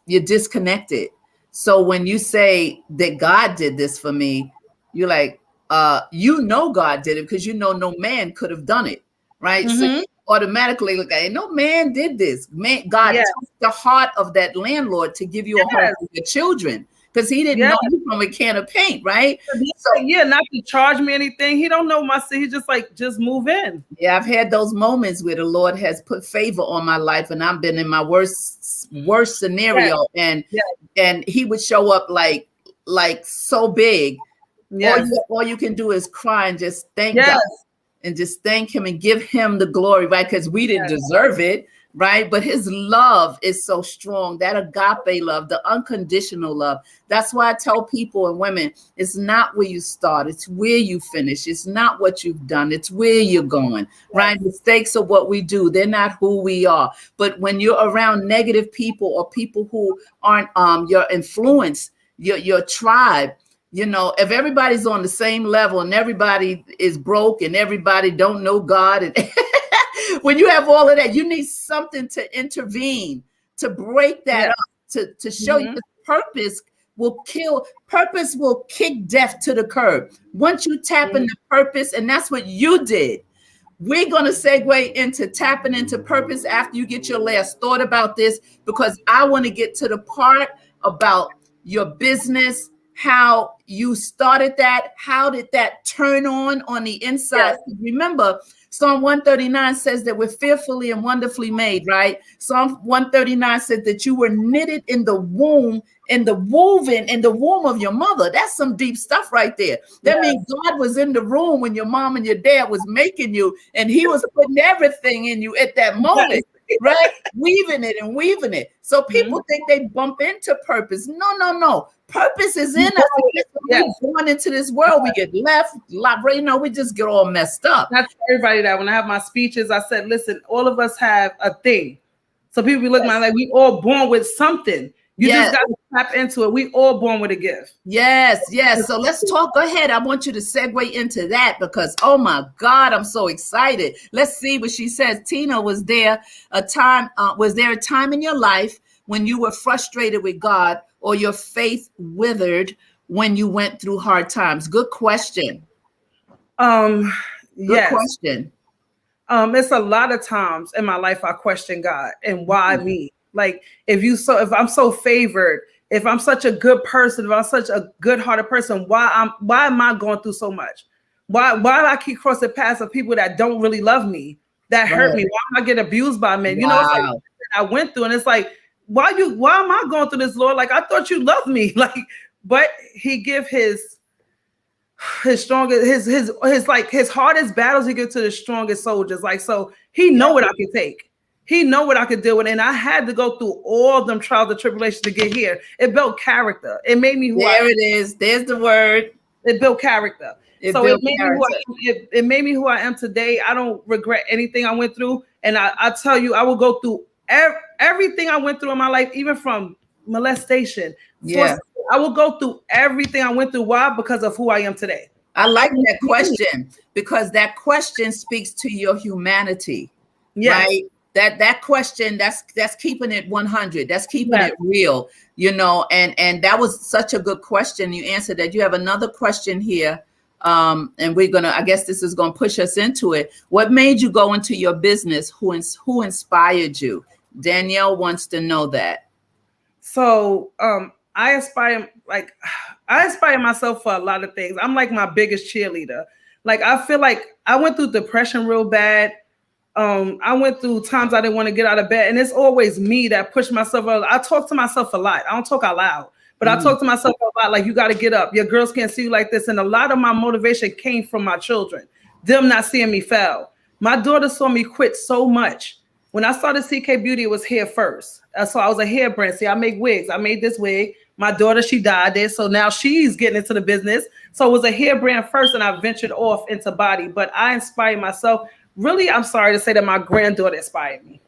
[SPEAKER 1] you're disconnected. So when you say that God did this for me, you're like, God did it because no man could have done it, right? Mm-hmm. So you automatically look at it, no man did this. Man, God took the heart of that landlord to give you a home for your children. Because he didn't know you from a can of paint, right?
[SPEAKER 2] So not to charge me anything. He don't know my sin. He's just like, just move in.
[SPEAKER 1] Yeah, I've had those moments where the Lord has put favor on my life, and I've been in my worst scenario, and he would show up like so big. Yes. All you can do is cry and just thank God, and just thank him and give him the glory, right? Because we didn't deserve it. Right. But his love is so strong, that agape love, the unconditional love. That's why I tell people and women, it's not where you start. It's where you finish. It's not what you've done. It's where you're going. Right. Mistakes are what we do. They're not who we are. But when you're around negative people or people who aren't your influence, your tribe, you know, if everybody's on the same level and everybody is broke and everybody don't know God and when you have all of that, you need something to intervene, to break that up, to show you the purpose will kick death to the curb. Once you tap into purpose, and that's what you did. We're going to segue into tapping into purpose after you get your last thought about this, because I want to get to the part about your business, how you started that, how did that turn on the inside? Yes. Remember, Psalm 139 says that we're fearfully and wonderfully made, right? Psalm 139 said that you were knitted in the womb, woven in the womb of your mother. That's some deep stuff right there. That means God was in the room when your mom and your dad was making you, and he was putting everything in you at that moment, right? Weaving it. So people think they bump into purpose. No. Purpose is in us. We're born into this world. We get left, we just get all messed up.
[SPEAKER 2] That's everybody that when I have my speeches, I said, listen, all of us have a thing. So people be looking at me like we all born with something. You just got to tap into it. We all born with a gift.
[SPEAKER 1] Yes. So let's talk. Go ahead. I want you to segue into that because, oh my God, I'm so excited. Let's see what she says. Tina, was there a time in your life when you were frustrated with God or your faith withered when you went through hard times? Good question. Good question.
[SPEAKER 2] It's a lot of times in my life I question God and why me. Like if I'm so favored, if I'm such a good person, if I'm such a good-hearted person, why am I going through so much? Why do I keep crossing paths of people that don't really love me, that hurt me? Why am I getting abused by men? You know, it's like I went through, and it's like, why am I going through this, Lord? Like, I thought you loved me. Like, but he give his strongest, his hardest battles, he gives to the strongest soldiers. Like, so he know what I could take. He know what I could deal with. And I had to go through all them trials and tribulations to get here. It built character. It made me who I am.
[SPEAKER 1] There it is. There's the word.
[SPEAKER 2] It built character. It made me who I am today. I don't regret anything I went through. And I tell you, I will go through everything I went through in my life, even from molestation.
[SPEAKER 1] Yeah.
[SPEAKER 2] I will go through everything I went through. Why? Because of who I am today.
[SPEAKER 1] I like that question, because that question speaks to your humanity. Yes. Right? That question, that's keeping it 100. That's keeping it real, you know, and that was such a good question. You answered that. You have another question here. And I guess this is going to push us into it. What made you go into your business? Who inspired you? Danielle wants to know that.
[SPEAKER 2] So, I aspire myself for a lot of things. I'm like my biggest cheerleader. Like, I feel like I went through depression real bad. I went through times I didn't want to get out of bed, and it's always me that pushed myself out. I talk to myself a lot. I don't talk out loud, but I talk to myself a lot. Like, you got to get up. Your girls can't see you like this. And a lot of my motivation came from my children, them not seeing me fail. My daughter saw me quit so much. When I started CK Beauty, it was hair first. So I was a hair brand. See, I make wigs. I made this wig. My daughter, she died there. So now she's getting into the business. So it was a hair brand first, and I ventured off into body. But I inspired myself. Really, I'm sorry to say that my granddaughter inspired me.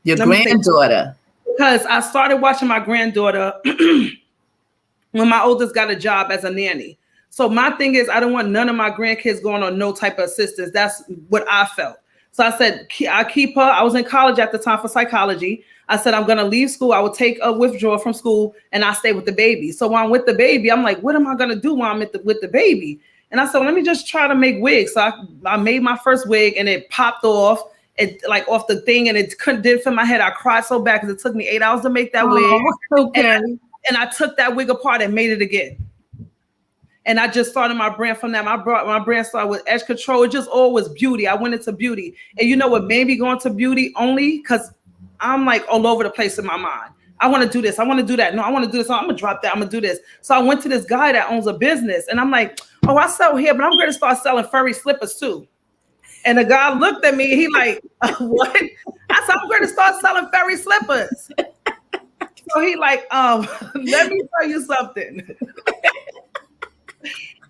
[SPEAKER 1] Your granddaughter?
[SPEAKER 2] Because I started watching my granddaughter when my oldest got a job as a nanny. So my thing is, I don't want none of my grandkids going on no type of assistance. That's what I felt. So I said, I keep her. I was in college at the time for psychology. I said, I'm going to leave school. I will take a withdrawal from school, and I stay with the baby. So when I'm with the baby, I'm like, what am I going to do when I'm with the baby? And I said, well, let me just try to make wigs. So I made my first wig, and it popped off. It like off the thing, and it didn't fit my head. I cried so bad because it took me 8 hours to make that wig.
[SPEAKER 1] Okay.
[SPEAKER 2] And I took that wig apart and made it again. And I just started my brand from that. My brand started with edge control. It just all was beauty. I went into beauty. And you know what made me go into beauty? Only because I'm like all over the place in my mind. I want to do this. I want to do that. No, I want to do this. I'm going to drop that. I'm going to do this. So I went to this guy that owns a business. And I'm like, oh, I sell hair, but I'm going to start selling furry slippers too. And the guy looked at me. He like, what? I said, I'm going to start selling furry slippers. So he like, let me tell you something.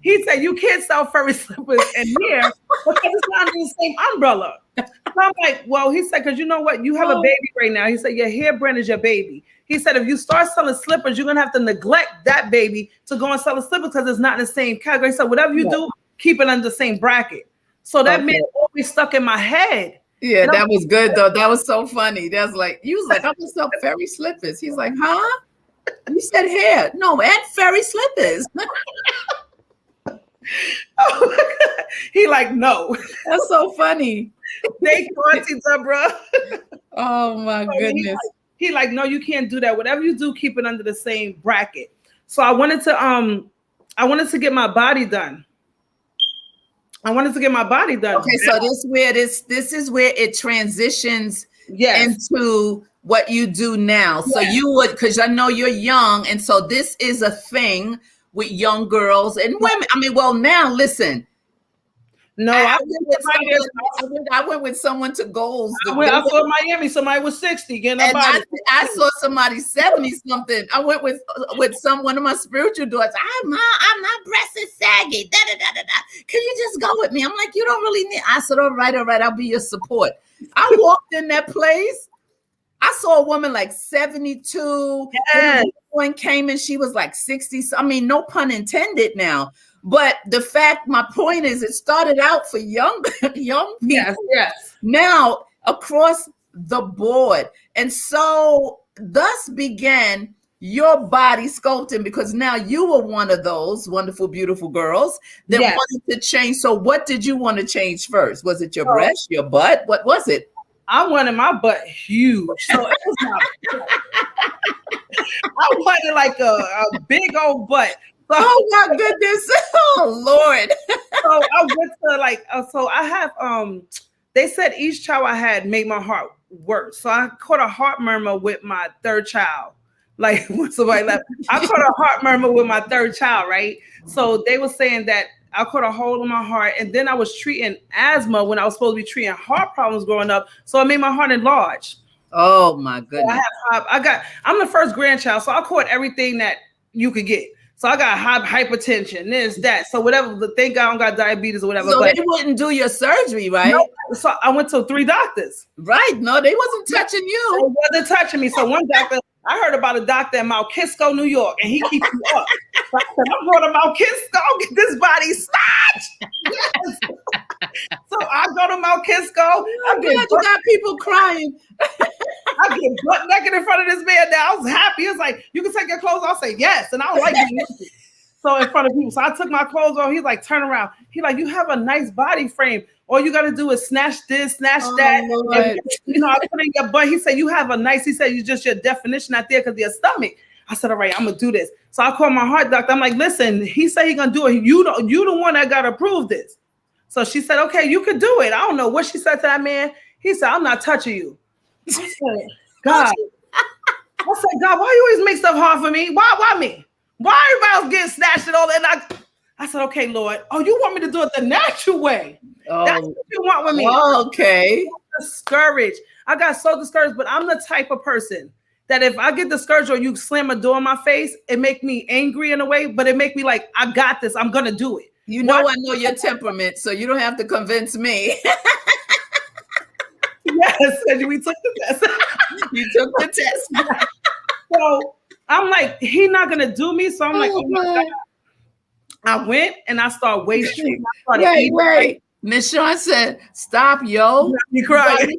[SPEAKER 2] He said, you can't sell furry slippers in here because it's not in the same umbrella. So I'm like, well, he said, because you know what? You have a baby right now. He said, your hair brand is your baby. He said, if you start selling slippers, you're going to have to neglect that baby to go and sell the slippers because it's not in the same category. So whatever you do, keep it under the same bracket. So that man always stuck in my head.
[SPEAKER 1] Yeah, that was good, though. That was so funny. That's like, you was like, I'm going to sell furry slippers. He's like, huh? You said hair. No, and furry slippers.
[SPEAKER 2] He like, no.
[SPEAKER 1] That's so funny.
[SPEAKER 2] Thank you, Auntie Deborah.
[SPEAKER 1] Oh my goodness.
[SPEAKER 2] He like, no, you can't do that. Whatever you do, keep it under the same bracket. So I wanted to get my body done.
[SPEAKER 1] Okay, so this is where it transitions into what you do now. So you would, because I know you're young, and so this is a thing with young girls and women. I mean, well, now listen.
[SPEAKER 2] No,
[SPEAKER 1] I went with someone to Goals.
[SPEAKER 2] I saw Miami. Somebody was 60 getting a body.
[SPEAKER 1] I saw somebody 70 something. I went with one of my spiritual daughters. My breast is saggy. Da, da, da, da, da. Can you just go with me? I'm like, you don't really need. I said, all right. I'll be your support. I walked in that place. I saw a woman like 72.
[SPEAKER 2] Yes.
[SPEAKER 1] One came and she was like 60. I mean, no pun intended now. But my point is, it started out for young people.
[SPEAKER 2] Yes.
[SPEAKER 1] Now across the board. And so thus began your body sculpting, because now you were one of those wonderful, beautiful girls that wanted to change. So what did you want to change first? Was it your breast, your butt? What was it?
[SPEAKER 2] I wanted my butt huge. So it was my butt. I wanted like a big old butt. So,
[SPEAKER 1] oh my goodness. Oh Lord.
[SPEAKER 2] so I went to like, so I have, they said each child I had made my heart worse. So I caught a heart murmur with my third child. Like when somebody left, I caught a heart murmur with my third child, right? So they were saying that I caught a hole in my heart, and then I was treating asthma when I was supposed to be treating heart problems growing up. So it made my heart enlarge.
[SPEAKER 1] Oh my goodness.
[SPEAKER 2] So I'm the first grandchild, so I caught everything that you could get. So I got hypertension, this, that. So whatever, thank God I don't got diabetes or whatever.
[SPEAKER 1] So they wouldn't do your surgery, right?
[SPEAKER 2] No, so I went to 3 doctors.
[SPEAKER 1] Right. No, they wasn't touching you.
[SPEAKER 2] They wasn't touching me. So one doctor, I heard about a doctor in Mount Kisco, New York, and he keeps you up. So I said, I'm going to Mount Kisco, get this body snatched. Yes. So I go to Mount Kisco.
[SPEAKER 1] Oh, God, you got people crying.
[SPEAKER 2] I get butt naked in front of this man now. I was happy. It's like, you can take your clothes off. I'll say yes. And I don't like being naked. So in front of people. So I took my clothes off. He's like, turn around. He's like, you have a nice body frame. All you got to do is snatch this, snatch that. And, you know, I put in your butt. He said, you have a nice, he said, you just your definition not there because of your stomach. I said, all right, I'm going to do this. So I called my heart doctor. I'm like, listen, he said he's going to do it. You the one that got to approve this. So she said, okay, you could do it. I don't know what she said to that man. He said, I'm not touching you. I said, God. I said, God, why you always make stuff hard for me? Why me? Why everybody else getting snatched and all that? I said, okay, Lord. Oh, you want me to do it the natural way?
[SPEAKER 1] Oh.
[SPEAKER 2] That's what you want with me.
[SPEAKER 1] Okay.
[SPEAKER 2] Discouraged. I got so discouraged, but I'm the type of person that if I get discouraged or you slam a door in my face, it make me angry in a way, but it make me like, I got this. I'm going to do it.
[SPEAKER 1] You know, I know your temperament, so you don't have to convince me.
[SPEAKER 2] Yes, we took the test.
[SPEAKER 1] You took the test.
[SPEAKER 2] So I'm like, he not going to do me. So I'm like, oh my God. I went and I started weight training.
[SPEAKER 1] Wait. Miss Sean said, stop, yo.
[SPEAKER 2] You crying.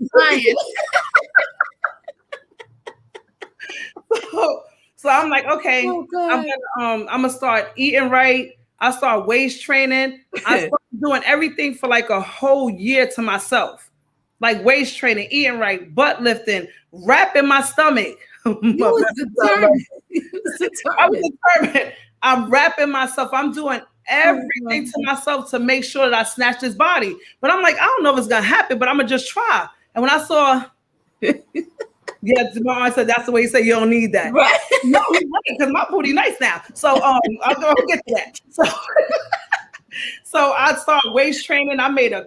[SPEAKER 2] So I'm like, okay, I'm gonna start eating right. I start waist training. I started doing everything for like a whole year to myself. Like waist training, eating right, butt lifting, wrapping my stomach. I was determined. I'm wrapping myself. I'm doing everything to myself to make sure that I snatch this body. But I'm like, I don't know if it's gonna happen, but I'm gonna just try. And when I saw, I said that's the way he said you don't need that. Right? No, because my booty nice now. So I'll get to that. So I started waist training. I made a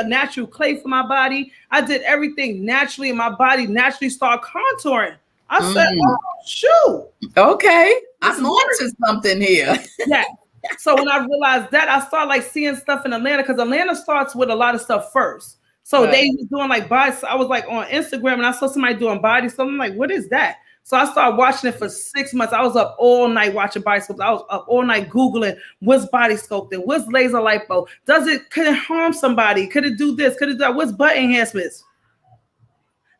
[SPEAKER 2] natural clay for my body. I did everything naturally, and my body naturally started contouring. I said, oh, shoot.
[SPEAKER 1] Okay. I'm on to something here.
[SPEAKER 2] Yeah. So when I realized that, I started like seeing stuff in Atlanta because Atlanta starts with a lot of stuff first. So they was doing like body. I was like on Instagram and I saw somebody doing body. So I'm like, what is that? So I started watching it for 6 months. I was up all night watching body sculpting. I was up all night Googling what's body sculpting, what's laser lipo. Could it harm somebody? Could it do this? Could it do that? What's butt enhancements?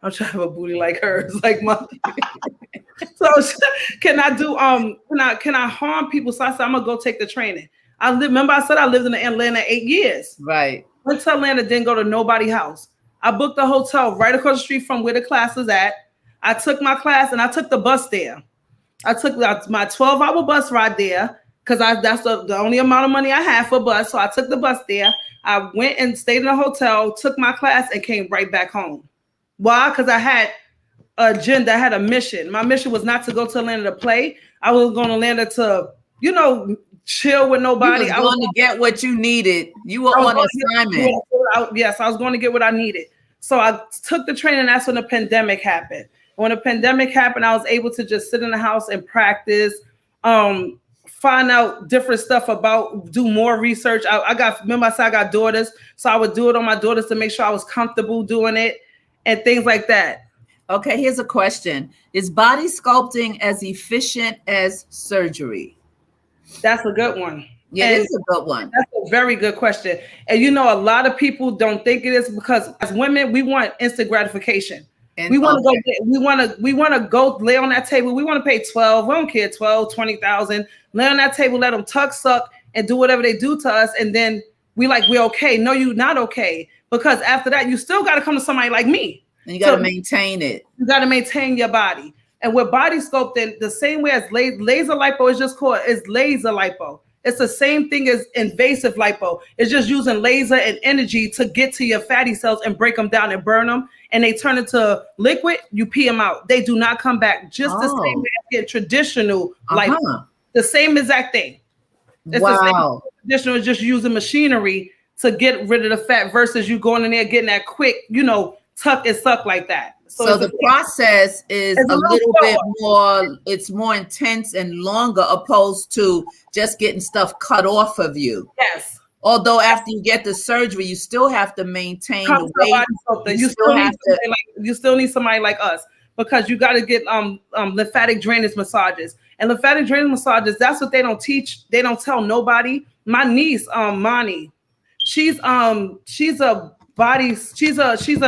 [SPEAKER 2] I'm trying to have a booty like hers, like my. So can I do can I harm people? So I said I'm gonna go take the training. Remember I said I lived in Atlanta 8 years.
[SPEAKER 1] Right.
[SPEAKER 2] Went to Atlanta, didn't go to nobody's house. I booked a hotel right across the street from where the class is at. I took my class and I took the bus there. I took my 12-hour bus ride there because that's the only amount of money I had for bus. So I took the bus there. I went and stayed in a hotel, took my class, and came right back home. Why? Because I had an agenda, I had a mission. My mission was not to go to Atlanta to play. I was going to Atlanta to, chill with nobody.
[SPEAKER 1] I was going to get what you needed. You were on assignment.
[SPEAKER 2] Yes, I was going to get what I needed. So I took the training. That's when the pandemic happened. When the pandemic happened, I was able to just sit in the house and practice, find out different stuff do more research. Remember I said I got daughters, so I would do it on my daughters to make sure I was comfortable doing it and things like that.
[SPEAKER 1] Okay, here's a question. Is body sculpting as efficient as surgery?
[SPEAKER 2] That's a good one.
[SPEAKER 1] Yeah, it is a good one.
[SPEAKER 2] That's a very good question. And a lot of people don't think it is because as women, we want instant gratification. And we want to go lay on that table. We want to pay 12. We don't care 12, 20,000. Lay on that table, let them tuck, suck, and do whatever they do to us. And then we're okay. No, you're not okay. Because after that, you still got to come to somebody like me.
[SPEAKER 1] And you got to maintain it.
[SPEAKER 2] You got to maintain your body. And with body sculpting, the same way as laser lipo is just called is laser lipo. It's the same thing as invasive lipo. It's just using laser and energy to get to your fatty cells and break them down and burn them. And they turn into liquid, you pee them out. They do not come back. Just the same way as get traditional lipo. The same exact thing. It's the same. Traditional is just using machinery to get rid of the fat versus you going in there getting that quick, tuck and suck like that.
[SPEAKER 1] So the process is a little bit more, it's more intense and longer opposed to just getting stuff cut off of you.
[SPEAKER 2] Yes.
[SPEAKER 1] Although after you get the surgery, you still have to maintain the weight.
[SPEAKER 2] You still need somebody like us because you got to get lymphatic drainage massages. And lymphatic drainage massages, that's what they don't teach. They don't tell nobody. My niece, Mani, she's a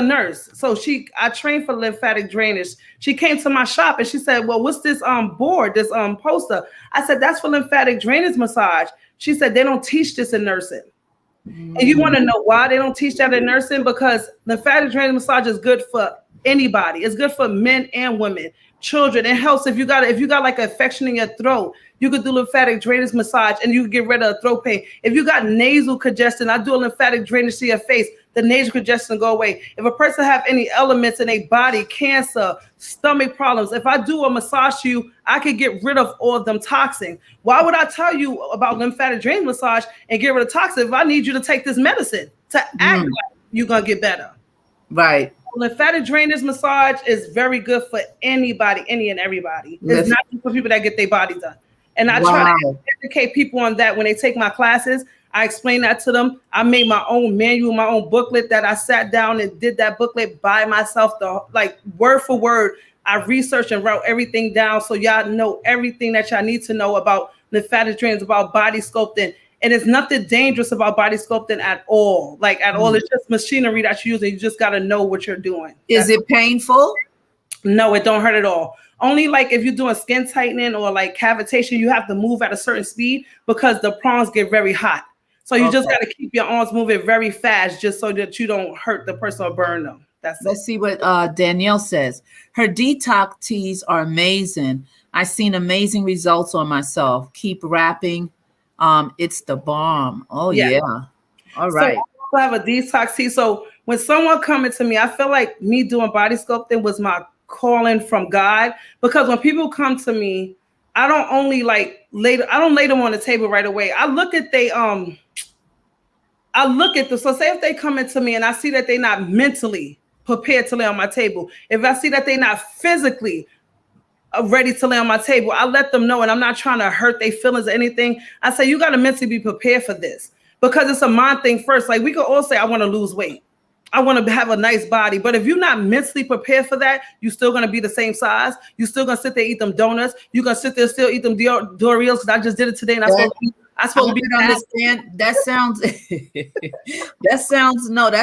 [SPEAKER 2] nurse. So I trained for lymphatic drainage. She came to my shop and she said, well, what's this board, this poster? I said, that's for lymphatic drainage massage. She said, they don't teach this in nursing. And you want to know why they don't teach that in nursing? Because lymphatic drainage massage is good for anybody. It's good for men and women, children. It helps if you got like an infection in your throat. You could do lymphatic drainage massage and you can get rid of throat pain. If you got nasal congestion, I do a lymphatic drainage to your face. The nasal congestion go away. If a person have any elements in their body, cancer, stomach problems, if I do a massage to you, I could get rid of all of them toxins. Why would I tell you about lymphatic drainage massage and get rid of toxins if I need you to take this medicine to act like you're going to get better?
[SPEAKER 1] Right.
[SPEAKER 2] Lymphatic drainage massage is very good for anybody, any and everybody. It's not just for people that get their body done. And I try to educate people on that when they take my classes. I explain that to them. I made my own manual, my own booklet that I sat down and did that booklet by myself, word for word. I researched and wrote everything down so y'all know everything that y'all need to know about lymphatic drainage, about body sculpting. And it's nothing dangerous about body sculpting at all. It's just machinery that you're using. You just got to know what you're doing.
[SPEAKER 1] Is it painful?
[SPEAKER 2] No, it don't hurt at all. Only if you're doing skin tightening or cavitation, you have to move at a certain speed because the prongs get very hot. So you just got to keep your arms moving very fast just so that you don't hurt the person or burn them.
[SPEAKER 1] Let's see what Danielle says. Her detox teas are amazing. I've seen amazing results on myself. Keep rapping. It's the bomb. Oh, yeah. All right.
[SPEAKER 2] So I have a detox tea. So when someone coming to me, I feel like me doing body sculpting was my calling from God, because when people come to me, I don't only I don't lay them on the table right away. I look at them. So say if they come into me and I see that they're not mentally prepared to lay on my table, if I see that they're not physically ready to lay on my table, I let them know, and I'm not trying to hurt their feelings or anything. I say, you got to mentally be prepared for this, because it's a mind thing first. We could all say, I want to lose weight. I want to have a nice body. But if you're not mentally prepared for that, you're still going to be the same size. You're still going to sit there, eat them donuts. You're going to sit there, still eat them Doritos, because I just did it today. And I supposed to be
[SPEAKER 1] understand. That sounds, that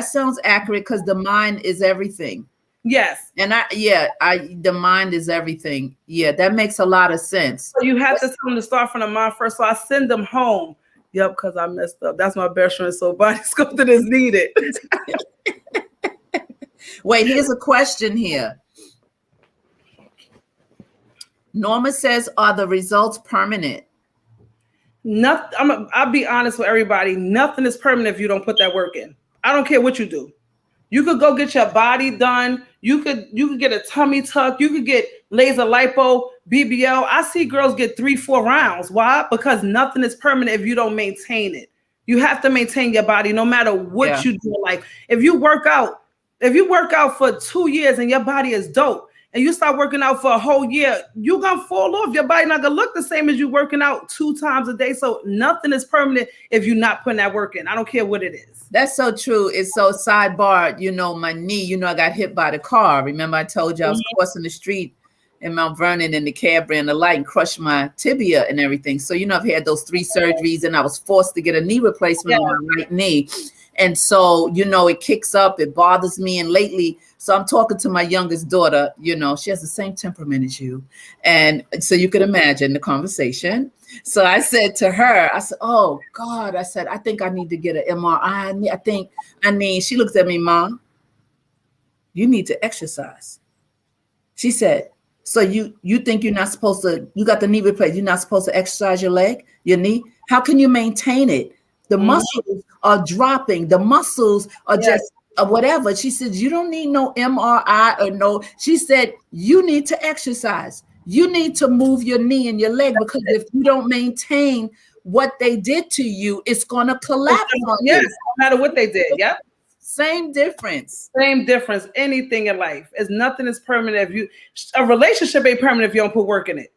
[SPEAKER 1] sounds accurate, because the mind is everything.
[SPEAKER 2] Yes.
[SPEAKER 1] And the mind is everything. Yeah, that makes a lot of sense.
[SPEAKER 2] So you have to tell them to start from the mind first. So I send them home. Yep, because I messed up. That's my best friend. So body sculpting is needed.
[SPEAKER 1] Wait, here's a question here. Norma says, are the results permanent?
[SPEAKER 2] Nothing. I'll be honest with everybody. Nothing is permanent if you don't put that work in. I don't care what you do. You could go get your body done. You could get a tummy tuck. You could get laser lipo, BBL. I see girls get 3-4 rounds. Why? Because nothing is permanent if you don't maintain it. You have to maintain your body no matter what you do. If you work out for 2 years and your body is dope, and you start working out for a whole year, you're gonna fall off. Your body not gonna look the same as you working out 2 times a day. So nothing is permanent if you're not putting that work in. I don't care what it is.
[SPEAKER 1] That's so true. It's so sidebar, my knee, I got hit by the car. Remember I told you I was crossing the street in Mount Vernon and the cab ran the light and crushed my tibia and everything. So, I've had those 3 surgeries and I was forced to get a knee replacement on my right knee. And so, it kicks up, it bothers me. And lately, so I'm talking to my youngest daughter, she has the same temperament as you. And so you could imagine the conversation. So I said to her, oh God, I think I need to get an MRI. She looked at me, Mom, you need to exercise. She said, So you think you're not supposed to, you got the knee replaced, you're not supposed to exercise your leg, your knee? How can you maintain it? The muscles are dropping. The muscles are just whatever. She said, you don't need no MRI or no. She said, you need to exercise. You need to move your knee and your leg, because if you don't maintain what they did to you, it's going to collapse on you.
[SPEAKER 2] Yes, no matter what they did. Yep.
[SPEAKER 1] Same difference.
[SPEAKER 2] Same difference. Anything in life is nothing is permanent. If a relationship ain't permanent if you don't put work in it.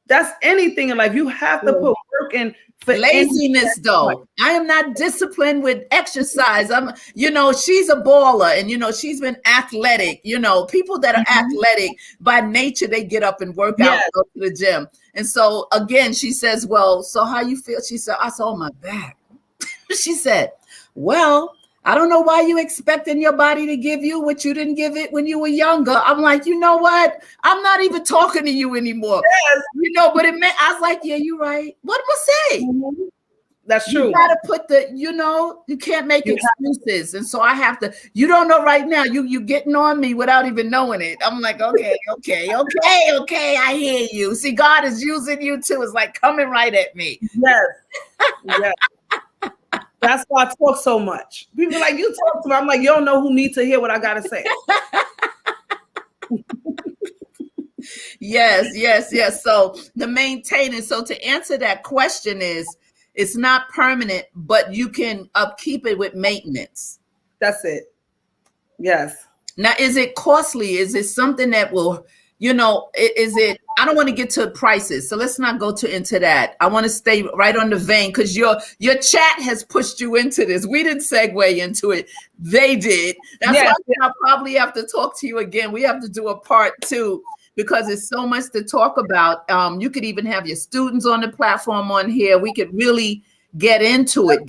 [SPEAKER 2] That's anything in life. You have to put work in. For
[SPEAKER 1] laziness, though. I am not disciplined with exercise. I'm, she's a baller, and she's been athletic. People that are athletic by nature, they get up and work out, go to the gym. And so again, she says, well, so how you feel? She said, I saw my back. She said, well, I don't know why you expecting your body to give you what you didn't give it when you were younger. I'm like, you know what? I'm not even talking to you anymore. Yes. But it meant, I was like, yeah, you're right. What was say?
[SPEAKER 2] That's true.
[SPEAKER 1] You gotta put you can't make excuses. And so I have to, you don't know right now, you getting on me without even knowing it. I'm like, okay, I hear you. See, God is using you too. It's like coming right at me.
[SPEAKER 2] Yes. Yes. That's why I talk so much. People are like, you talk to me. I'm like, you don't know who needs to hear what I gotta say.
[SPEAKER 1] Yes. So the maintaining. So to answer that question is, it's not permanent, but you can upkeep it with maintenance.
[SPEAKER 2] That's it. Yes.
[SPEAKER 1] Now, is it costly? Is it something that will, is it, I don't want to get to prices. So let's not go into that. I want to stay right on the vein, because your chat has pushed you into this. We didn't segue into it. They did. That's why I'll probably have to talk to you again. We have to do a part 2, because there's so much to talk about. You could even have your students on the platform on here. We could really get into it,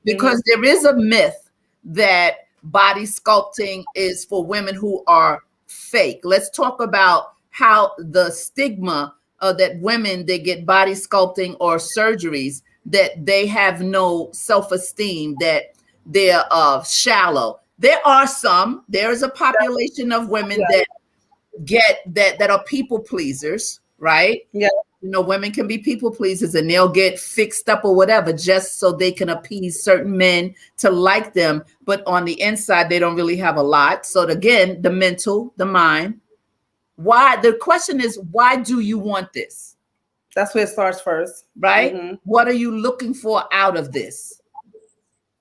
[SPEAKER 1] because there is a myth that body sculpting is for women who are fake. Let's talk about how the stigma that women, they get body sculpting or surgeries, that they have no self-esteem, that they're shallow. There is a population of women that get that are people pleasers, right?
[SPEAKER 2] Yeah.
[SPEAKER 1] Women can be people pleasers, and they'll get fixed up or whatever just so they can appease certain men to like them. But on the inside, they don't really have a lot. So again, the mental, the mind. Why? The question is, why do you want this?
[SPEAKER 2] That's where it starts first.
[SPEAKER 1] Right? Mm-hmm. What are you looking for out of this?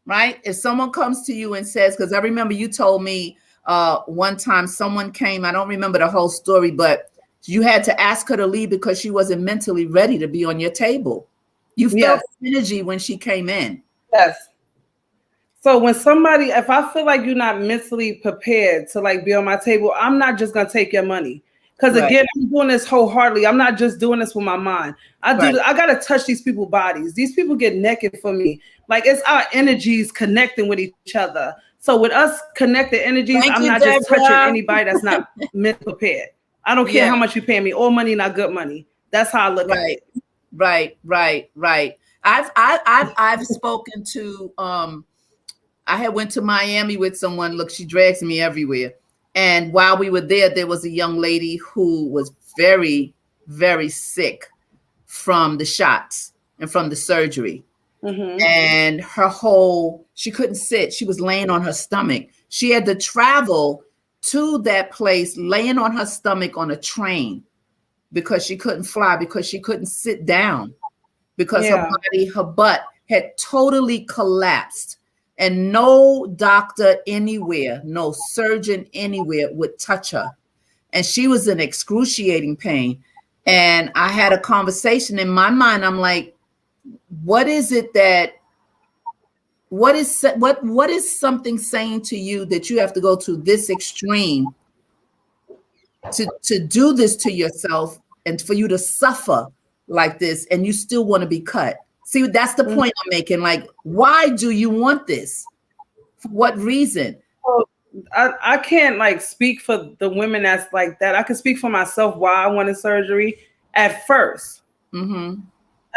[SPEAKER 1] Right? If someone comes to you and says, because I remember you told me one time someone came, I don't remember the whole story, but you had to ask her to leave because she wasn't mentally ready to be on your table. You felt energy when she came in.
[SPEAKER 2] Yes. So when if I feel like you're not mentally prepared to like be on my table, I'm not just going to take your money. Because again, I'm doing this wholeheartedly. I'm not just doing this with my mind. I got to touch these people's bodies. These people get naked for me. Like, it's our energies connecting with each other. So with us connected energies, I'm not just touching anybody that's not mentally prepared. I don't care how much you pay me. All money, not good money. That's how I look at it.
[SPEAKER 1] Right. I've spoken to I had went to Miami with someone. Look, she drags me everywhere. And while we were there was a young lady who was very, very sick from the shots and from the surgery. Mm-hmm. And she couldn't sit. She was laying on her stomach. She had to travel to that place laying on her stomach on a train because she couldn't fly, because she couldn't sit down, because her butt had totally collapsed, and no doctor anywhere, no surgeon anywhere would touch her. And she was in excruciating pain. And I had a conversation in my mind. I'm like, what is something saying to you that you have to go to this extreme to do this to yourself, and for you to suffer like this, and you still want to be cut? See, that's the point I'm making. Like, why do you want this? For what reason?
[SPEAKER 2] Well, I can't like speak for the women that's like that. I can speak for myself why I wanted surgery at first. Mm-hmm.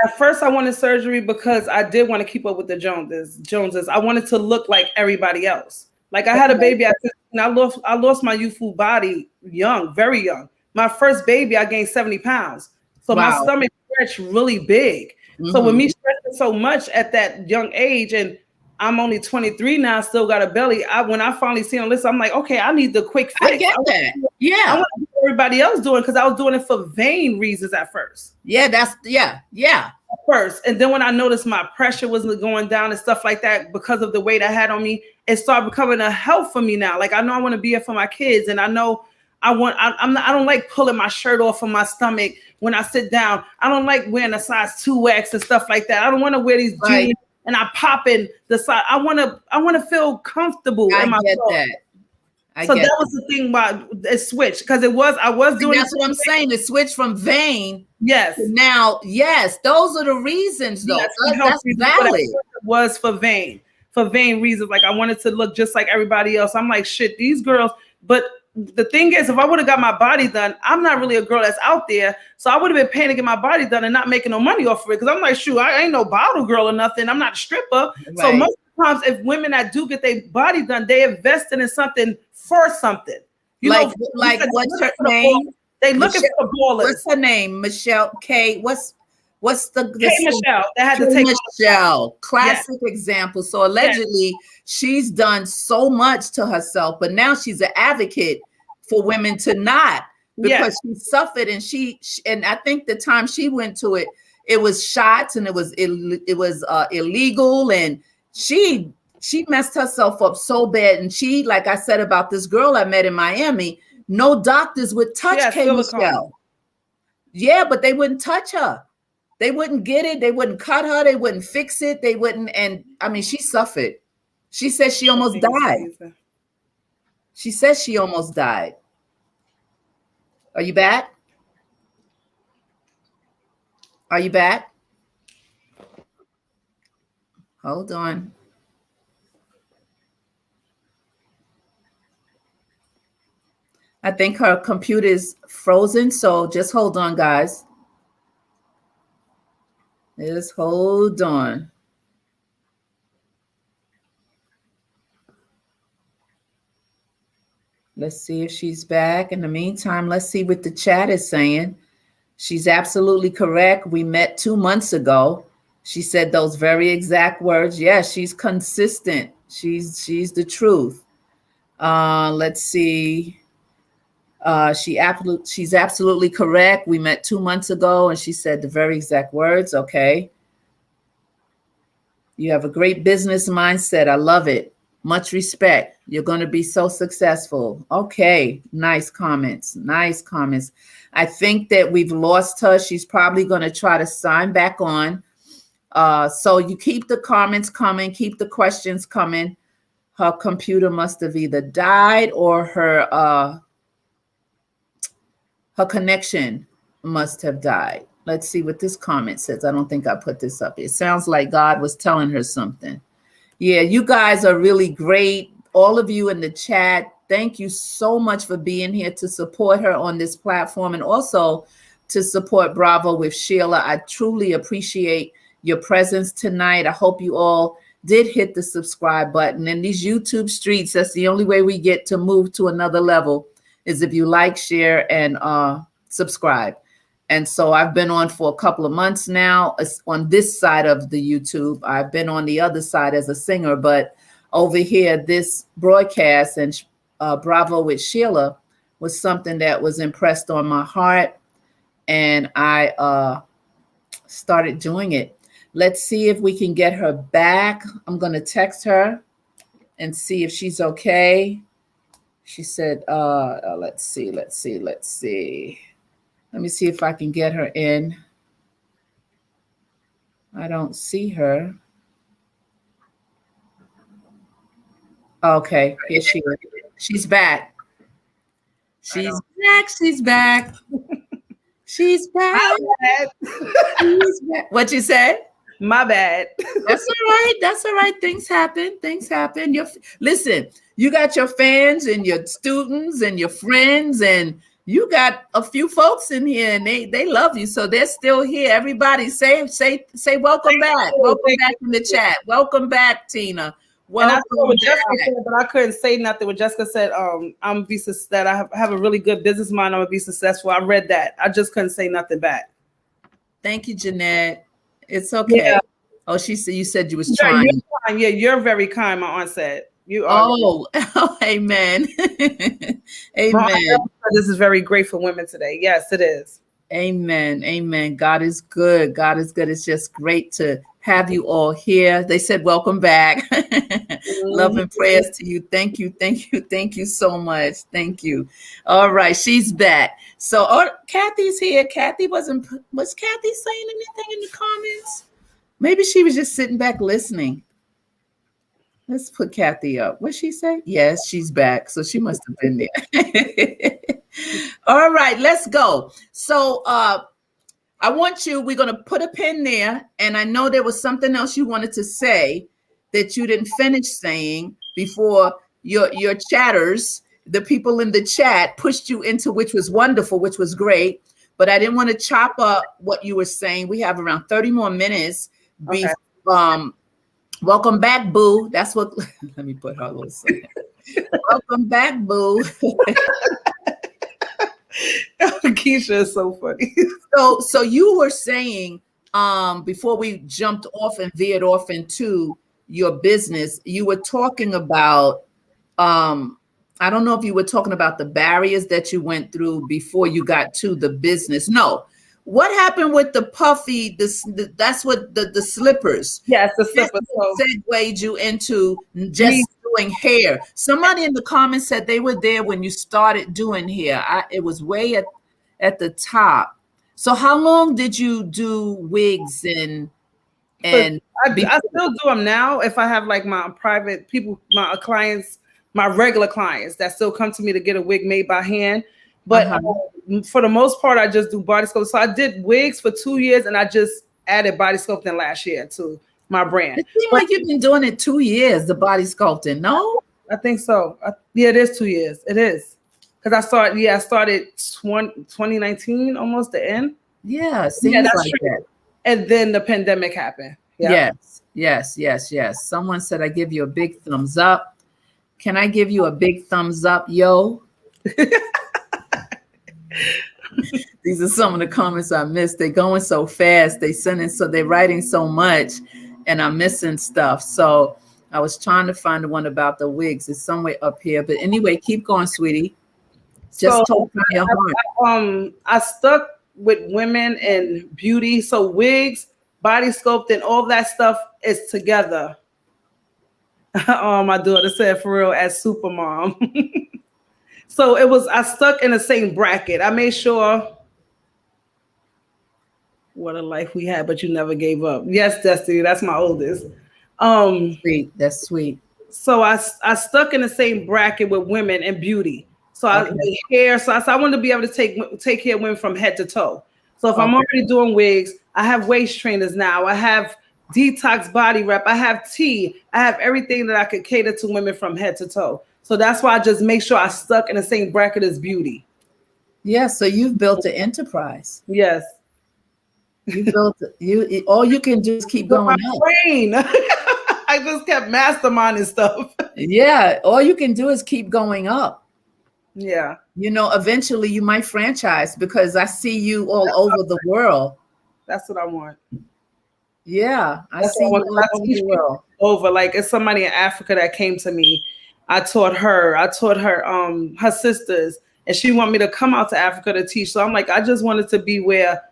[SPEAKER 2] At first, I wanted surgery because I did want to keep up with the Joneses. I wanted to look like everybody else. Like, I had a baby at 15. I lost my youthful body young, very young. my first baby, I gained 70 pounds. So my stomach stretched really big. So with me stretching so much at that young age, and I'm only 23 now, still got a belly. When I finally seen a list, I'm like, okay, I need the quick fix.
[SPEAKER 1] I get that. Yeah.
[SPEAKER 2] I want to do what everybody else doing, because I was doing it for vain reasons at first.
[SPEAKER 1] Yeah, at
[SPEAKER 2] first. And then when I noticed my pressure was going down and stuff like that because of the weight I had on me, it started becoming a help for me now. Like, I know I want to be here for my kids, and I know I don't like pulling my shirt off from my stomach when I sit down. I don't like wearing a size 2X and stuff like that. I don't want to wear these jeans and I pop in the side. I want to feel comfortable in my
[SPEAKER 1] get
[SPEAKER 2] soul.
[SPEAKER 1] That.
[SPEAKER 2] So that was the thing why it switched, because I was doing.
[SPEAKER 1] That's what I'm saying. It switched from vain.
[SPEAKER 2] Yes.
[SPEAKER 1] Now, yes, those are the reasons, though. Yes, that's valid.
[SPEAKER 2] It was for vain reasons. Like, I wanted to look just like everybody else. I'm like, shit, these girls. But the thing is, if I would have got my body done, I'm not really a girl that's out there. So I would have been paying to get my body done and not making no money off of it. Because I'm like, shoot, I ain't no bottle girl or nothing. I'm not a stripper. Right. So most of the times, if women that do get their body done, they invested in something for something.
[SPEAKER 1] Like what's her name?
[SPEAKER 2] They looking for ballers.
[SPEAKER 1] What's her name? Michelle K. What's the
[SPEAKER 2] Michelle? That had to take
[SPEAKER 1] Michelle. Classic example. So allegedly, she's done so much to herself, but now she's an advocate for women to not, because she suffered, and I think the time she went to it, it was shots and it was illegal, and she messed herself up so bad. And she, like I said about this girl I met in Miami, no doctors would touch K. Michelle. Yeah, but they wouldn't touch her. They wouldn't get it. They wouldn't cut her. They wouldn't fix it. They wouldn't. And I mean, she suffered. She said she almost died. She says she almost died. Are you back? Are you back? Hold on. I think her computer is frozen, so just hold on, guys. Just hold on. Let's see if she's back. In the meantime, let's see what the chat is saying. She's absolutely correct. We met 2 months ago. She said those very exact words. Yes, she's consistent. She's the truth. Let's see. She's absolutely correct. We met 2 months ago, and she said the very exact words. Okay. You have a great business mindset. I love it. Much respect. You're going to be so successful. Okay. Nice comments. Nice comments. I think that we've lost her. She's probably going to try to sign back on. So you keep the comments coming. Keep the questions coming. Her computer must have either died or her connection must have died. Let's see what this comment says. I don't think I put this up. It sounds like God was telling her something. Yeah, you guys are really great. All of you in the chat, thank you so much for being here to support her on this platform, and also to support Bravo with Sheila. I truly appreciate your presence tonight. I hope you all did hit the subscribe button. In these YouTube streets, that's the only way we get to move to another level, is if you like, share, and subscribe. And so I've been on for a couple of months now on this side of the YouTube. I've been on the other side as a singer, but over here, this broadcast and Bravo with Sheila was something that was impressed on my heart, and I started doing it. Let's see if we can get her back. I'm going to text her and see if she's okay. She said, let's see. Let me see if I can get her in. I don't see her. Okay, here she is. She's back. She's back. She's back. She's back. She's back. What you said?
[SPEAKER 2] My bad.
[SPEAKER 1] That's all right. That's all right. Things happen. Things happen. Listen, you got your fans and your students and your friends, and you got a few folks in here, and they love you, so they're still here. Everybody say welcome back. Welcome back in the chat. Welcome back, Tina.
[SPEAKER 2] And I saw
[SPEAKER 1] Welcome
[SPEAKER 2] what Jessica
[SPEAKER 1] back.
[SPEAKER 2] said, but I couldn't say nothing. What Jessica said, that I have a really good business mind. I'm gonna be successful. I read that. I just couldn't say nothing back.
[SPEAKER 1] Thank you, Jeanette. It's okay.
[SPEAKER 2] Yeah.
[SPEAKER 1] Oh, she said you said you was
[SPEAKER 2] Yeah,
[SPEAKER 1] trying.
[SPEAKER 2] you're kind. Yeah, you're very kind. My aunt said you are.
[SPEAKER 1] Oh, amen.
[SPEAKER 2] My aunt
[SPEAKER 1] Amen.
[SPEAKER 2] said this is very great for women today. Yes, it is.
[SPEAKER 1] Amen. Amen. God is good. God is good. It's just great to have you all here. They said, welcome back. Love and prayers to you. Thank you. Thank you. Thank you so much. Thank you. All right. She's back. So, Kathy's here. Was Kathy saying anything in the comments? Maybe she was just sitting back listening. Let's put Kathy up. What'd she say? Yes, she's back. So she must have been there. All right, let's go. So we're going to put a pin there. And I know there was something else you wanted to say that you didn't finish saying before your chatters, the people in the chat pushed you into, which was wonderful, which was great. But I didn't want to chop up what you were saying. We have around 30 more minutes.
[SPEAKER 2] Okay.
[SPEAKER 1] Welcome back, Boo. That's what, let me put her a little something. Welcome back, Boo.
[SPEAKER 2] Keisha is so funny.
[SPEAKER 1] So you were saying, before we jumped off and veered off into your business, you were talking about, I don't know if you were talking about the barriers that you went through before you got to the business. No. What happened with the puffy? That's what the slippers.
[SPEAKER 2] Yes, the slippers.
[SPEAKER 1] Segued you into just doing hair. Somebody in the comments said they were there when you started doing hair. It was way at the top. So how long did you do wigs and
[SPEAKER 2] I still do them now. If I have like my private people, my clients, my regular clients that still come to me to get a wig made by hand. But for the most part, I just do body sculpting. So I did wigs for 2 years, and I just added body sculpting last year to my brand.
[SPEAKER 1] It seems like you've been doing it 2 years, the body sculpting. No,
[SPEAKER 2] I think so. Yeah, it is 2 years. It is because I started 2019, almost the end.
[SPEAKER 1] Yeah, seems like that.
[SPEAKER 2] And then the pandemic happened. Yeah.
[SPEAKER 1] Yes. Someone said I give you a big thumbs up. Can I give you a big thumbs up, yo? These are some of the comments I missed. They're going so fast. They're writing so much, and I'm missing stuff. So I was trying to find the one about the wigs. It's somewhere up here. But anyway, keep going, sweetie. Just talk from your heart.
[SPEAKER 2] I stuck with women and beauty. So wigs, body sculpting, all that stuff is together. Oh, my daughter said for real as super mom. So I stuck in the same bracket. I made sure what a life we had, but you never gave up. Yes, Destiny, that's my oldest.
[SPEAKER 1] Sweet, that's sweet.
[SPEAKER 2] So I stuck in the same bracket with women and beauty. So I did hair. So I wanted to be able to take care of women from head to toe. So if I'm already doing wigs, I have waist trainers now. I have detox body rep. I have tea. I have everything that I could cater to women from head to toe. So that's why I just make sure I stuck in the same bracket as beauty.
[SPEAKER 1] Yeah. So you've built an enterprise.
[SPEAKER 2] Yes.
[SPEAKER 1] You built it. All you can do is keep going up.
[SPEAKER 2] Brain. I just kept masterminding stuff.
[SPEAKER 1] Yeah. All you can do is keep going up.
[SPEAKER 2] Yeah.
[SPEAKER 1] Eventually you might franchise because I see you all over the world.
[SPEAKER 2] That's what I want.
[SPEAKER 1] Yeah. I see you all over the world.
[SPEAKER 2] Like it's somebody in Africa that came to me. I taught her her sisters, and she wanted me to come out to Africa to teach. So I'm like, I just wanted to be where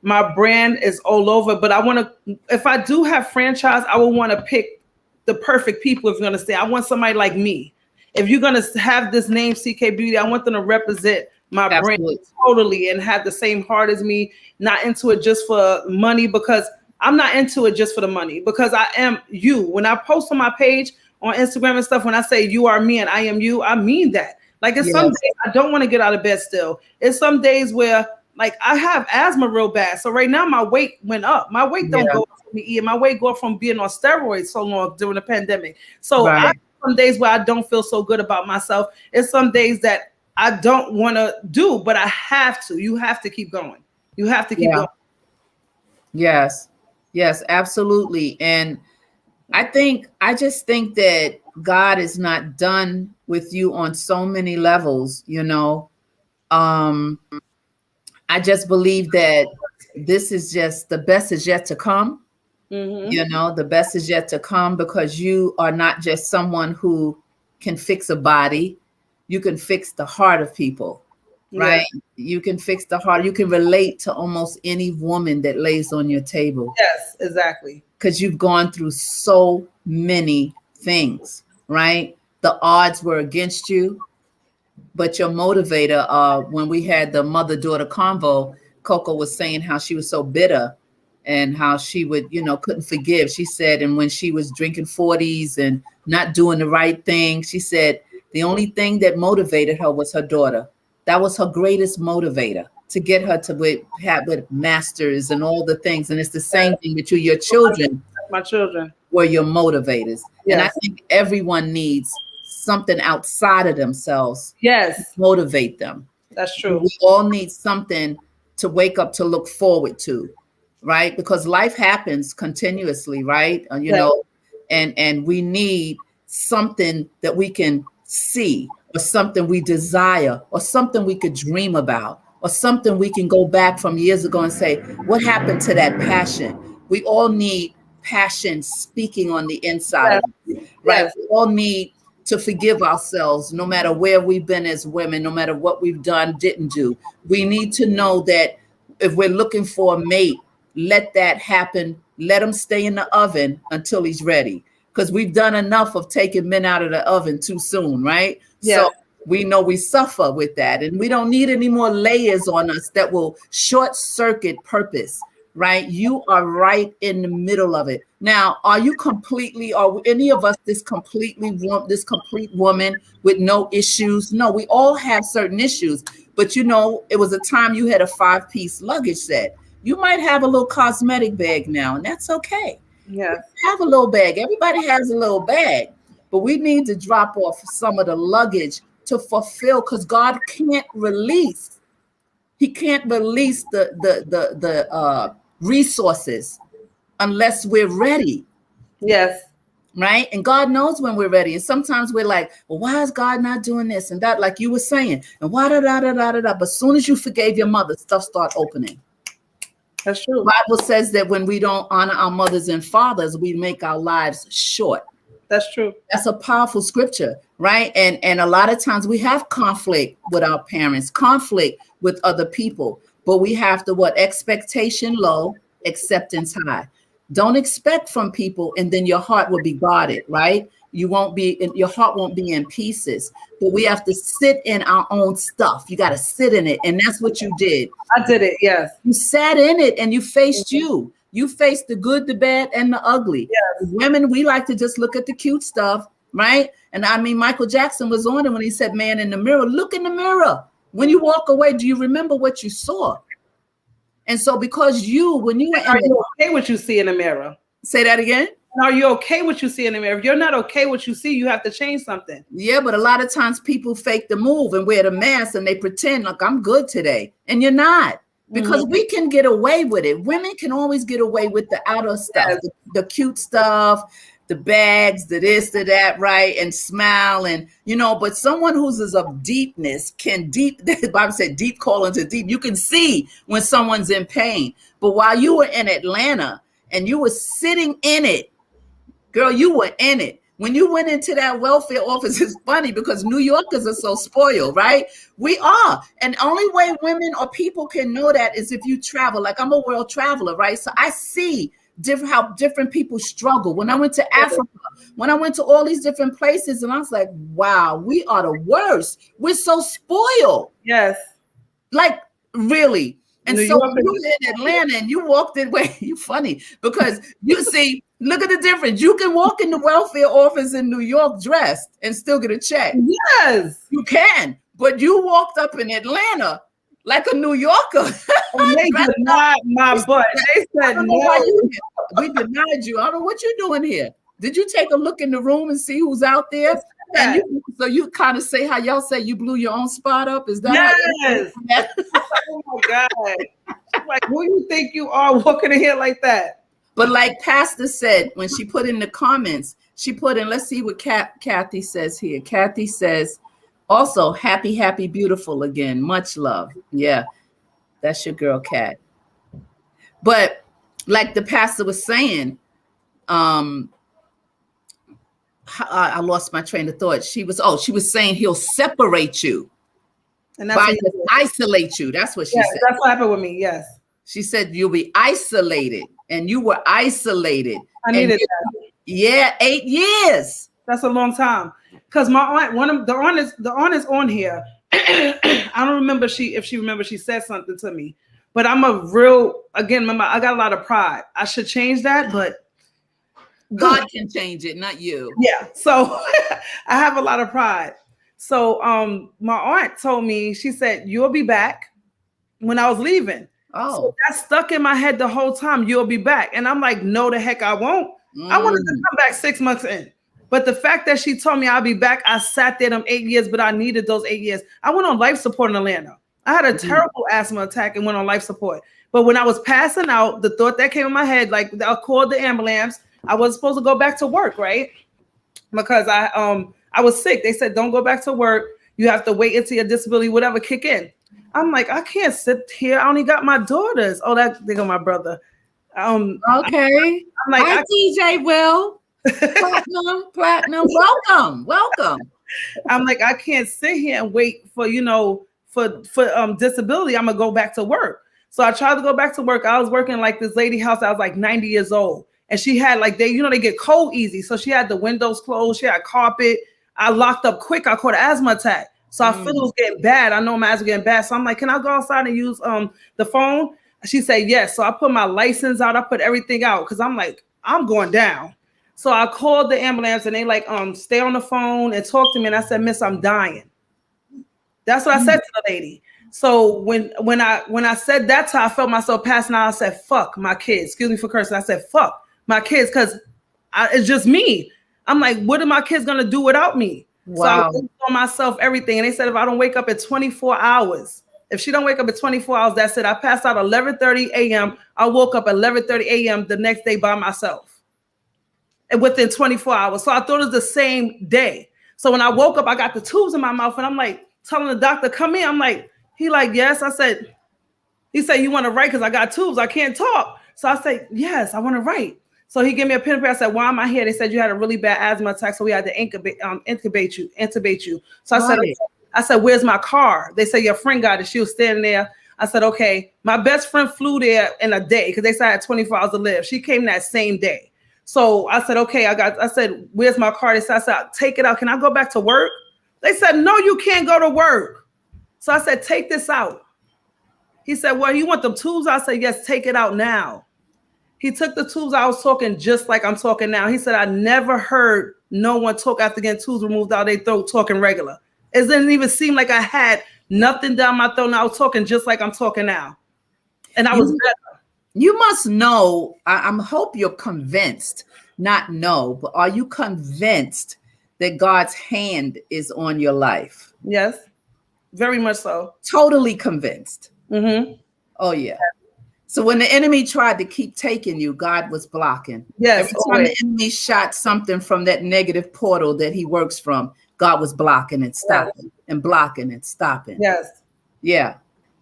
[SPEAKER 2] my brand is all over. But I want to, if I do have franchise, I would want to pick the perfect people. If you're going to say, I want somebody like me. If you're going to have this name, CK Beauty, I want them to represent my brand totally and have the same heart as me, not into it just for money, because I'm not into it just for the money, because I am you. When I post on my page on Instagram and stuff, when I say you are me and I am you, I mean that. Like it's some days I don't want to get out of bed still. It's some days where like I have asthma real bad. So right now my weight went up. My weight don't go up from me eating. My weight go up from being on steroids so long during the pandemic. So I have some days where I don't feel so good about myself. It's some days that I don't want to do, but I have to. You have to keep going. You have to keep going.
[SPEAKER 1] Yes, absolutely. And I just think that God is not done with you on so many levels, you know. Um, I just believe that this is just the best is yet to come.
[SPEAKER 2] Mm-hmm.
[SPEAKER 1] You know, the best is yet to come because you are not just someone who can fix a body, you can fix the heart of people, right?
[SPEAKER 2] Yes.
[SPEAKER 1] You can fix the heart. You can relate to almost any woman that lays on your table
[SPEAKER 2] Yes, exactly.
[SPEAKER 1] because you've gone through so many things, right? The odds were against you, but your motivator, when we had the mother-daughter convo, Coco was saying how she was so bitter and how she would, you know, couldn't forgive. She said, and when she was drinking 40s and not doing the right thing, she said the only thing that motivated her was her daughter. That was her greatest motivator to get her to have with masters and all the things. And it's the same thing with you. Your children
[SPEAKER 2] My children
[SPEAKER 1] were your motivators. And I
[SPEAKER 2] Yes.
[SPEAKER 1] think everyone needs something outside of themselves
[SPEAKER 2] Yes,
[SPEAKER 1] motivate them.
[SPEAKER 2] that's true.
[SPEAKER 1] We all need something to wake up to look forward to, right? Because life happens continuously, right? You
[SPEAKER 2] Yes.
[SPEAKER 1] know, and we need something that we can see or something we desire or something we could dream about or something we can go back from years ago and say, what happened to that passion? We all need passion speaking on the inside
[SPEAKER 2] Yes.
[SPEAKER 1] of us, right?
[SPEAKER 2] Yes.
[SPEAKER 1] We all need to forgive ourselves no matter where we've been as women, no matter what we've done, didn't do. We need to know that if we're looking for a mate, let that happen. Let him stay in the oven until he's ready. Because we've done enough of taking men out of the oven too soon, right?
[SPEAKER 2] Yes.
[SPEAKER 1] So we know we suffer with that. And we don't need any more layers on us that will short circuit purpose, right? You are right in the middle of it. Now, are you completely, are any of us this complete woman with no issues? No, we all have certain issues. But you know, it was a time you had a 5-piece luggage set. You might have a little cosmetic bag now, and that's okay.
[SPEAKER 2] Yes.
[SPEAKER 1] Have a little bag. Everybody has a little bag, but we need to drop off some of the luggage to fulfill because God can't release. He can't release the resources unless we're ready.
[SPEAKER 2] Yes.
[SPEAKER 1] Right. And God knows when we're ready. And sometimes we're like, well, why is God not doing this and that? Like you were saying, and why da da da da da da. But as soon as you forgave your mother, stuff start opening.
[SPEAKER 2] That's true.
[SPEAKER 1] The Bible says that when we don't honor our mothers and fathers, we make our lives short.
[SPEAKER 2] That's true.
[SPEAKER 1] That's a powerful scripture, right? And a lot of times we have conflict with our parents, conflict with other people, but we have to expectation low, acceptance high. Don't expect from people, and then your heart will be guarded, right? Your heart won't be in pieces. But we have to sit in our own stuff. You got to sit in it, and that's what you did.
[SPEAKER 2] I did it. Yes.
[SPEAKER 1] You sat in it, and you faced you. You faced the good, the bad, and the ugly.
[SPEAKER 2] Yes.
[SPEAKER 1] Women, we like to just look at the cute stuff, right? And I mean, Michael Jackson was on it when he said, "Man in the mirror, look in the mirror. When you walk away, do you remember what you saw?" And so because when you were
[SPEAKER 2] Are you okay with you see in the mirror?
[SPEAKER 1] Say that again.
[SPEAKER 2] Are you okay with you see in the mirror? If you're not okay with you see, you have to change something.
[SPEAKER 1] Yeah, but a lot of times people fake the move and wear the mask and they pretend like I'm good today. And you're not. Because we can get away with it. Women can always get away with the outer stuff,
[SPEAKER 2] Yes.
[SPEAKER 1] the cute stuff, the bags, the this, the that, right? And smile and, but someone who's of deepness can the Bible said deep call into deep. You can see when someone's in pain. But while you were in Atlanta and you were sitting in it, girl, you were in it. When you went into that welfare office, it's funny because New Yorkers are so spoiled, right? We are. And the only way women or people can know that is if you travel. Like I'm a world traveler, right? So I see how different people struggle. When I went to Africa, when I went to all these different places, and I was like, wow, we are the worst. We're so spoiled.
[SPEAKER 2] Yes.
[SPEAKER 1] Like, really. And
[SPEAKER 2] New
[SPEAKER 1] so
[SPEAKER 2] York
[SPEAKER 1] you were in Atlanta and you walked in, you funny because you see, look at the difference. You can walk in the welfare office in New York dressed and still get a check.
[SPEAKER 2] Yes.
[SPEAKER 1] You can, but you walked up in Atlanta like a New Yorker.
[SPEAKER 2] And they denied my butt. They said no.
[SPEAKER 1] We denied you. I don't know what you're doing here. Did you take a look in the room and see who's out there? And so you kind of say how y'all say you blew your own spot up? Is that
[SPEAKER 2] yes? Oh my God. Like, who you think you are walking in here like that?
[SPEAKER 1] But like Pastor said, when she put in the comments, she put in, let's see what Kathy says here. Kathy says, also, happy, happy, beautiful again. Much love. Yeah, that's your girl, Kat. But like the pastor was saying, I lost my train of thought. She was saying he'll separate you. And that's isolate you. That's what she said.
[SPEAKER 2] That's what happened with me. Yes.
[SPEAKER 1] She said you'll be isolated, and you were isolated.
[SPEAKER 2] I needed that.
[SPEAKER 1] Yeah, 8 years.
[SPEAKER 2] That's a long time. Because my aunt, one of the aunt is on here. I don't remember if she remembers she said something to me. But I'm remember, I got a lot of pride. I should change that, but
[SPEAKER 1] God can change it, not you.
[SPEAKER 2] Yeah. So I have a lot of pride. So my aunt told me, she said, you'll be back when I was leaving.
[SPEAKER 1] Oh.
[SPEAKER 2] So that stuck in my head the whole time, you'll be back. And I'm like, no, the heck I won't. I wanted to come back 6 months in. But the fact that she told me I'll be back, I sat there them 8 years, but I needed those 8 years. I went on life support in Atlanta. I had a terrible asthma attack and went on life support. But when I was passing out, the thought that came in my head, like I called the ambulance. I was supposed to go back to work, right? Because I was sick. They said, don't go back to work. You have to wait until your disability, whatever, kick in. I'm like, I can't sit here. I only got my daughters. Oh, they got my brother.
[SPEAKER 1] Okay.
[SPEAKER 2] I'm like,
[SPEAKER 1] hi, DJ Will. Platinum. Welcome.
[SPEAKER 2] I'm like, I can't sit here and wait for, for disability. I'm gonna go back to work. So I tried to go back to work. I was working like this lady house. I was like 90 years old. And she had like, they get cold easy. So she had the windows closed. She had carpet. I locked up quick. I caught an asthma attack. So I feel it was getting bad. I know my asthma getting bad. So I'm like, can I go outside and use the phone? She said, yes. So I put my license out. I put everything out because I'm like, I'm going down. So I called the ambulance and they like, stay on the phone and talk to me. And I said, miss, I'm dying. That's what I said to the lady. So when I said that to her, I felt myself passing out. I said, fuck my kids. Excuse me for cursing. I said, fuck my kids, because it's just me. I'm like, what are my kids going to do without me? Wow. So I waited on myself, everything. And they said, if I don't wake up in 24 hours, if she don't wake up in 24 hours, that's it. I passed out 11:30 a.m. I woke up at 11:30 a.m. the next day by myself. And within 24 hours. So I thought it was the same day. So when I woke up, I got the tubes in my mouth and I'm like telling the doctor, come in. I'm like, he like, yes. I said, he said, you want to write? Because I got tubes. I can't talk. So I said, yes, I want to write. So he gave me a pen and paper. I said, why am I here? They said you had a really bad asthma attack. So we had to intubate you. So I said, okay. I said, where's my car? They said, your friend got it. She was standing there. I said, okay. My best friend flew there in a day because they said I had 24 hours to live. She came that same day. So I said, okay, I said, where's my car? They said, I said, take it out. Can I go back to work? They said, no, you can't go to work. So I said, take this out. He said, well, you want them tubes? I said, yes, take it out now. He took the tubes. I was talking just like I'm talking now. He said, I never heard no one talk after getting tubes removed out of their throat talking regular. It didn't even seem like I had nothing down my throat. And I was talking just like I'm talking now. And I was better.
[SPEAKER 1] You must know, I hope you're convinced, not know, but are you convinced that God's hand is on your life?
[SPEAKER 2] Yes, very much so.
[SPEAKER 1] Totally convinced.
[SPEAKER 2] Mm-hmm.
[SPEAKER 1] Oh, yeah. So when the enemy tried to keep taking you, God was blocking.
[SPEAKER 2] Yes.
[SPEAKER 1] Every time the enemy shot something from that negative portal that he works from, God was blocking and stopping and blocking and stopping.
[SPEAKER 2] Yes.
[SPEAKER 1] Yeah.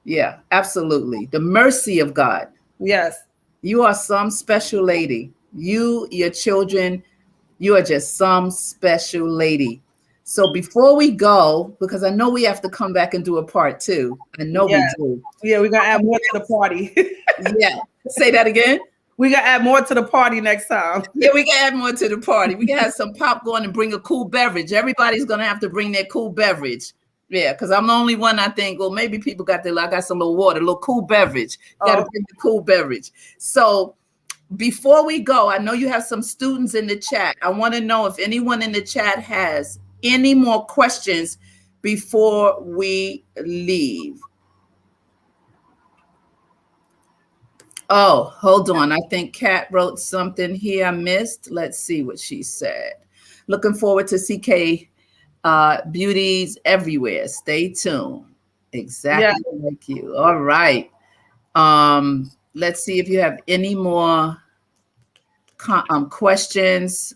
[SPEAKER 1] Yeah, absolutely. The mercy of God.
[SPEAKER 2] Yes.
[SPEAKER 1] You are some special lady. You, your children, you are just some special lady. So before we go, because I know we have to come back and do a part 2. I know we do.
[SPEAKER 2] Yeah, we're going to add more to the party.
[SPEAKER 1] Yeah. Say that again.
[SPEAKER 2] We got to add more to the party next time.
[SPEAKER 1] Yeah, we can add more to the party. We can have some popcorn and bring a cool beverage. Everybody's going to have to bring their cool beverage. Yeah, because I'm the only one, I think, well, maybe people got I got some little water, a little cool beverage. Got to bring the cool beverage. So before we go, I know you have some students in the chat. I want to know if anyone in the chat has any more questions before we leave. Oh, hold on. I think Kat wrote something here I missed. Let's see what she said. Looking forward to CK beauties everywhere. Stay tuned. Exactly like you. All right. Let's see if you have any more questions.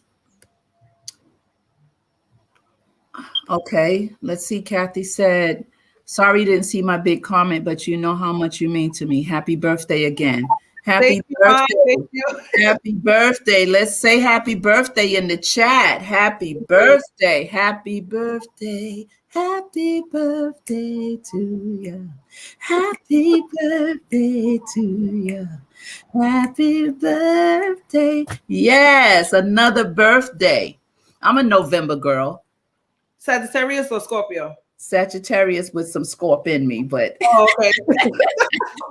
[SPEAKER 1] Okay, let's see. Kathy said, sorry you didn't see my big comment, but you know how much you mean to me. Happy birthday again. Happy birthday.
[SPEAKER 2] Thank you.
[SPEAKER 1] Happy birthday. Let's say happy birthday in the chat. Happy birthday. Happy birthday. Happy birthday to you. Happy birthday to you. Happy birthday. Yes, another birthday. I'm a November girl.
[SPEAKER 2] Sagittarius or Scorpio?
[SPEAKER 1] Sagittarius with some Scorp in me, but
[SPEAKER 2] okay.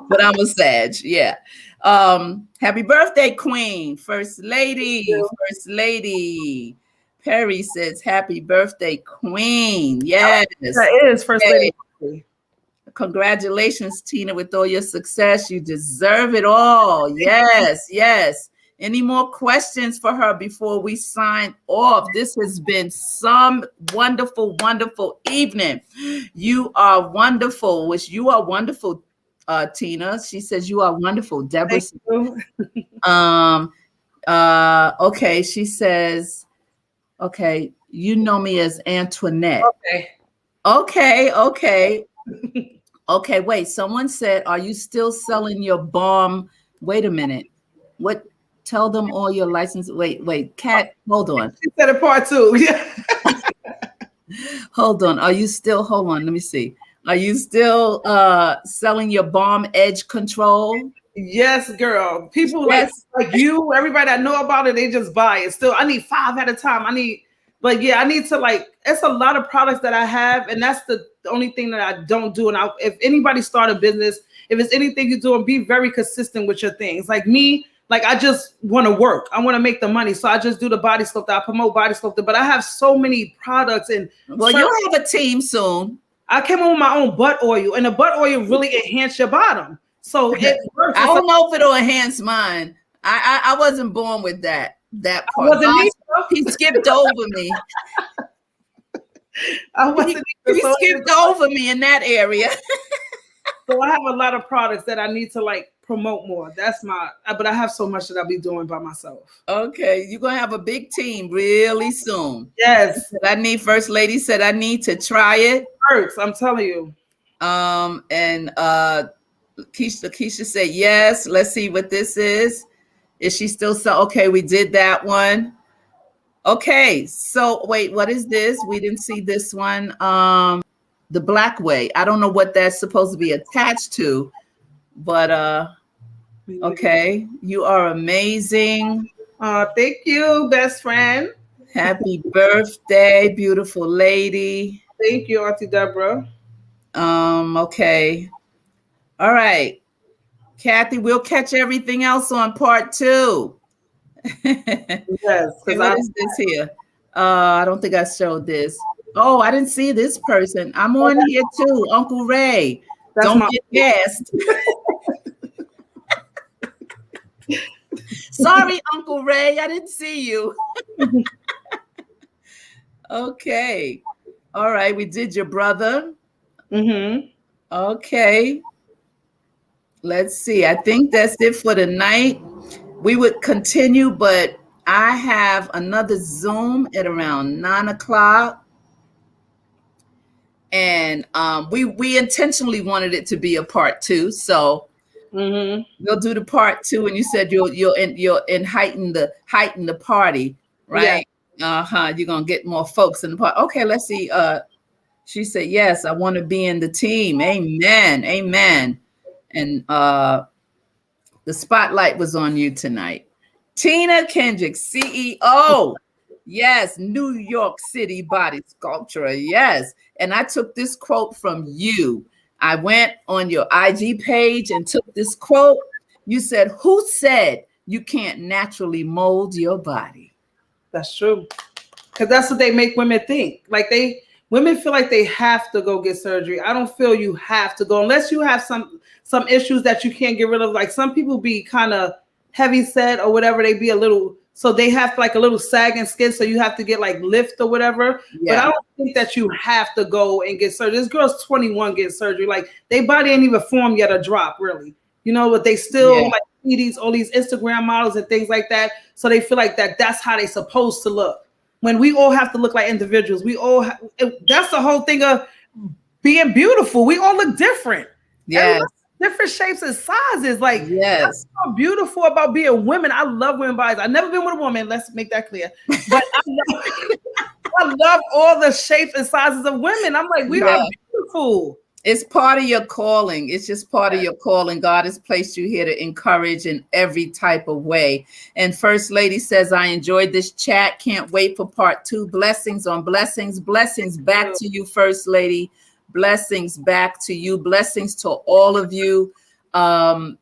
[SPEAKER 1] but I'm a Sag, yeah. Happy birthday, Queen, First Lady, First Lady. Perry says, happy birthday, Queen. Yes.
[SPEAKER 2] That is First Lady.
[SPEAKER 1] Congratulations, Tina, with all your success. You deserve it all. Yes, yes. Any more questions for her before we sign off? This has been some wonderful, wonderful evening. You are wonderful. You are wonderful, Tina. She says you are wonderful. Deborah. Okay. She says, okay, you know me as Antoinette. Okay. Okay, wait. Someone said, are you still selling your bomb? Wait a minute. What? Tell them all your license. Wait, Kat, hold on.
[SPEAKER 2] She said it part 2. Yeah.
[SPEAKER 1] Hold on. Hold on. Let me see. Are you still selling your bomb edge control?
[SPEAKER 2] Yes, girl. People like you, everybody that know about it, they just buy it. Still, I need 5 at a time. I need to it's a lot of products that I have, and that's the only thing that I don't do. And if anybody start a business, if it's anything you do, and be very consistent with your things. Like me, I just want to work. I want to make the money. So I just do the body sculptor. I promote body sculptor, but I have so many products. And
[SPEAKER 1] well, you'll have a team soon.
[SPEAKER 2] I came up with my own butt oil, and the butt oil really enhance your bottom. So it works.
[SPEAKER 1] I don't know if it'll enhance mine. I wasn't born with that part. He skipped over me. He skipped over me in that area.
[SPEAKER 2] So I have a lot of products that I need to promote more. But I have so much that I'll be doing by myself.
[SPEAKER 1] Okay, you're gonna have a big team really soon.
[SPEAKER 2] Yes.
[SPEAKER 1] First Lady said I need to try it.
[SPEAKER 2] Works, I'm telling you.
[SPEAKER 1] And Keisha said yes. Let's see what this is. Is she still okay? We did that one. Okay, so wait, what is this? We didn't see this one. The Black Way. I don't know what that's supposed to be attached to, but okay. You are amazing.
[SPEAKER 2] Thank you, best friend.
[SPEAKER 1] Happy birthday, beautiful lady.
[SPEAKER 2] Thank you, Auntie Deborah.
[SPEAKER 1] Okay. All right. Kathy, we'll catch everything else on part 2.
[SPEAKER 2] Yes.
[SPEAKER 1] What is this here? I don't think I showed this. Oh, I didn't see this person. I'm on here too, Uncle Ray. Don't get gassed. Sorry, Uncle Ray, I didn't see you. Okay. All right, we did your brother. Okay. Let's see. I think that's it for the night. We would continue, but I have another Zoom at around 9 o'clock. And we intentionally wanted it to be a part 2. So we'll do the part 2. And you said you'll heighten the party, right? Yeah. You're gonna get more folks in the party. Okay, let's see. She said, yes, I want to be in the team. Amen. Amen. And the spotlight was on you tonight. Tina Kendricks, CEO. Yes, New York City Body Sculpture. Yes. And I took this quote from you. I went on your IG page and took this quote. You said, who said you can't naturally mold your body?
[SPEAKER 2] That's true. Because that's what they make women think. Women feel like they have to go get surgery. I don't feel you have to go unless you have some issues that you can't get rid of. Like some people be kind of heavy set or whatever. They be a little, so they have a little sagging skin. So you have to get lift or whatever. Yeah. But I don't think that you have to go and get surgery. This girl's 21 getting surgery. Their body ain't even formed yet a drop really. But they still see all these Instagram models and things like that, so they feel like that's how they supposed to look. When we all have to look like individuals, that's the whole thing of being beautiful. We all look different.
[SPEAKER 1] Yes.
[SPEAKER 2] Different shapes and sizes. Like,
[SPEAKER 1] yes,
[SPEAKER 2] that's so beautiful about being women. I love women bodies. I've never been with a woman. Let's make that clear. But I love all the shapes and sizes of women. I'm like, we are beautiful.
[SPEAKER 1] It's part of your calling. It's just part of your calling. God has placed you here to encourage in every type of way. And First Lady says, I enjoyed this chat. Can't wait for part 2. Blessings on blessings. Blessings back to you, First Lady. Blessings back to you. Blessings to all of you. I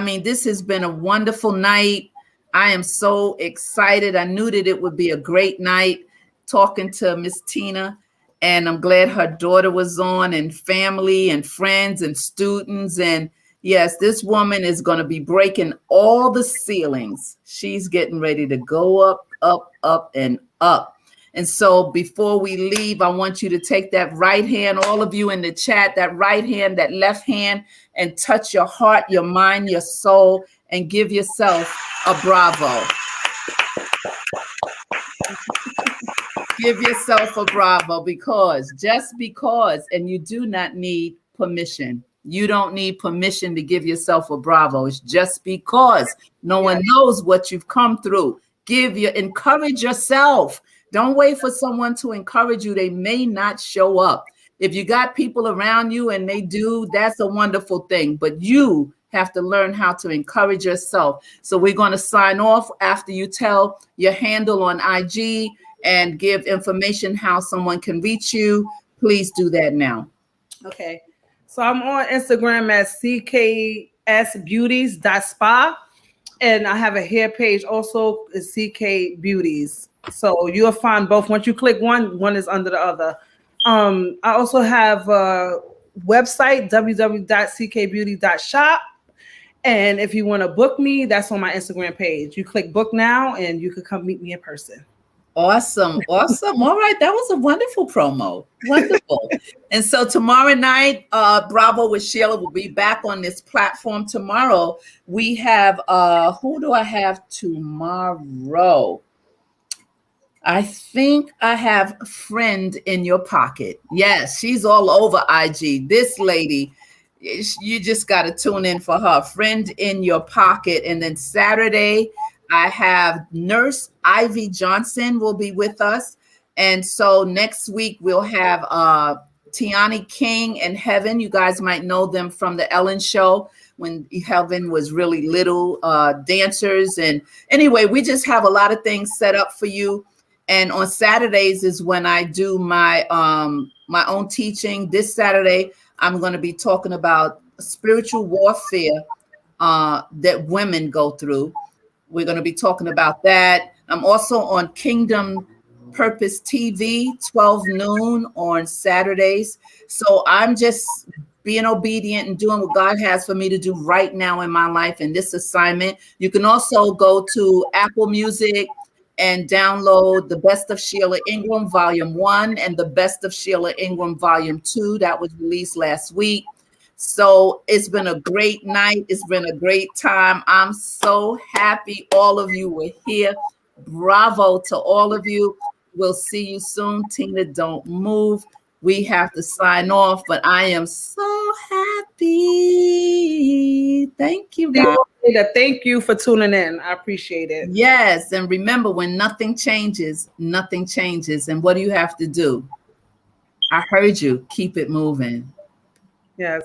[SPEAKER 1] mean, this has been a wonderful night. I am so excited. I knew that it would be a great night talking to Miss Tina. And I'm glad her daughter was on, and family and friends and students. And yes, this woman is going to be breaking all the ceilings. She's getting ready to go up, up, up, and up. And so before we leave, I want you to take that right hand, all of you in the chat, that right hand, that left hand, and touch your heart, your mind, your soul, and give yourself a bravo. Give yourself a bravo, because just because, and you do not need permission. You don't need permission to give yourself a bravo. It's just because no one knows what you've come through. Encourage yourself. Don't wait for someone to encourage you. They may not show up. If you got people around you and they do, that's a wonderful thing. But you have to learn how to encourage yourself. So we're going to sign off after you tell your handle on IG and give information how someone can reach you. Please do that now.
[SPEAKER 2] Okay. So I'm on Instagram at cksbeauties.spa. And I have a hair page also, is CK Beauties. So you'll find both. Once you click one is under the other. I also have a website, www.ckbeauty.shop. And if you want to book me, that's on my Instagram page. You click book now and you can come meet me in person.
[SPEAKER 1] Awesome. Awesome. All right. That was a wonderful promo. Wonderful. And so tomorrow night, Bravo with Sheila will be back on this platform tomorrow. We have, who do I have tomorrow? I think I have a Friend in Your Pocket. Yes, she's all over IG. This lady, you just got to tune in for her. Friend in Your Pocket. And then Saturday, I have Nurse Ivy Johnson will be with us. And so next week we'll have Tiani King and Heaven. You guys might know them from the Ellen Show when Heaven was really little, dancers. And anyway, we just have a lot of things set up for you. And on Saturdays is when I do my my own teaching. This Saturday, I'm going to be talking about spiritual warfare that women go through. We're going to be talking about that. I'm also on Kingdom Purpose TV, 12 noon on Saturdays. So I'm just being obedient and doing what God has for me to do right now in my life in this assignment. You can also go to Apple Music and download The Best of Sheila Ingram, Volume 1, and The Best of Sheila Ingram, Volume 2. That was released last week. So it's been a great night. It's been a great time. I'm so happy all of you were here. Bravo to all of you. We'll see you soon. Tina, don't move. We have to sign off, but I am so happy. Thank you, guys.
[SPEAKER 2] Thank you for tuning in. I appreciate it.
[SPEAKER 1] Yes, and remember, when nothing changes, nothing changes. And what do you have to do? I heard you. Keep it moving.
[SPEAKER 2] Yes.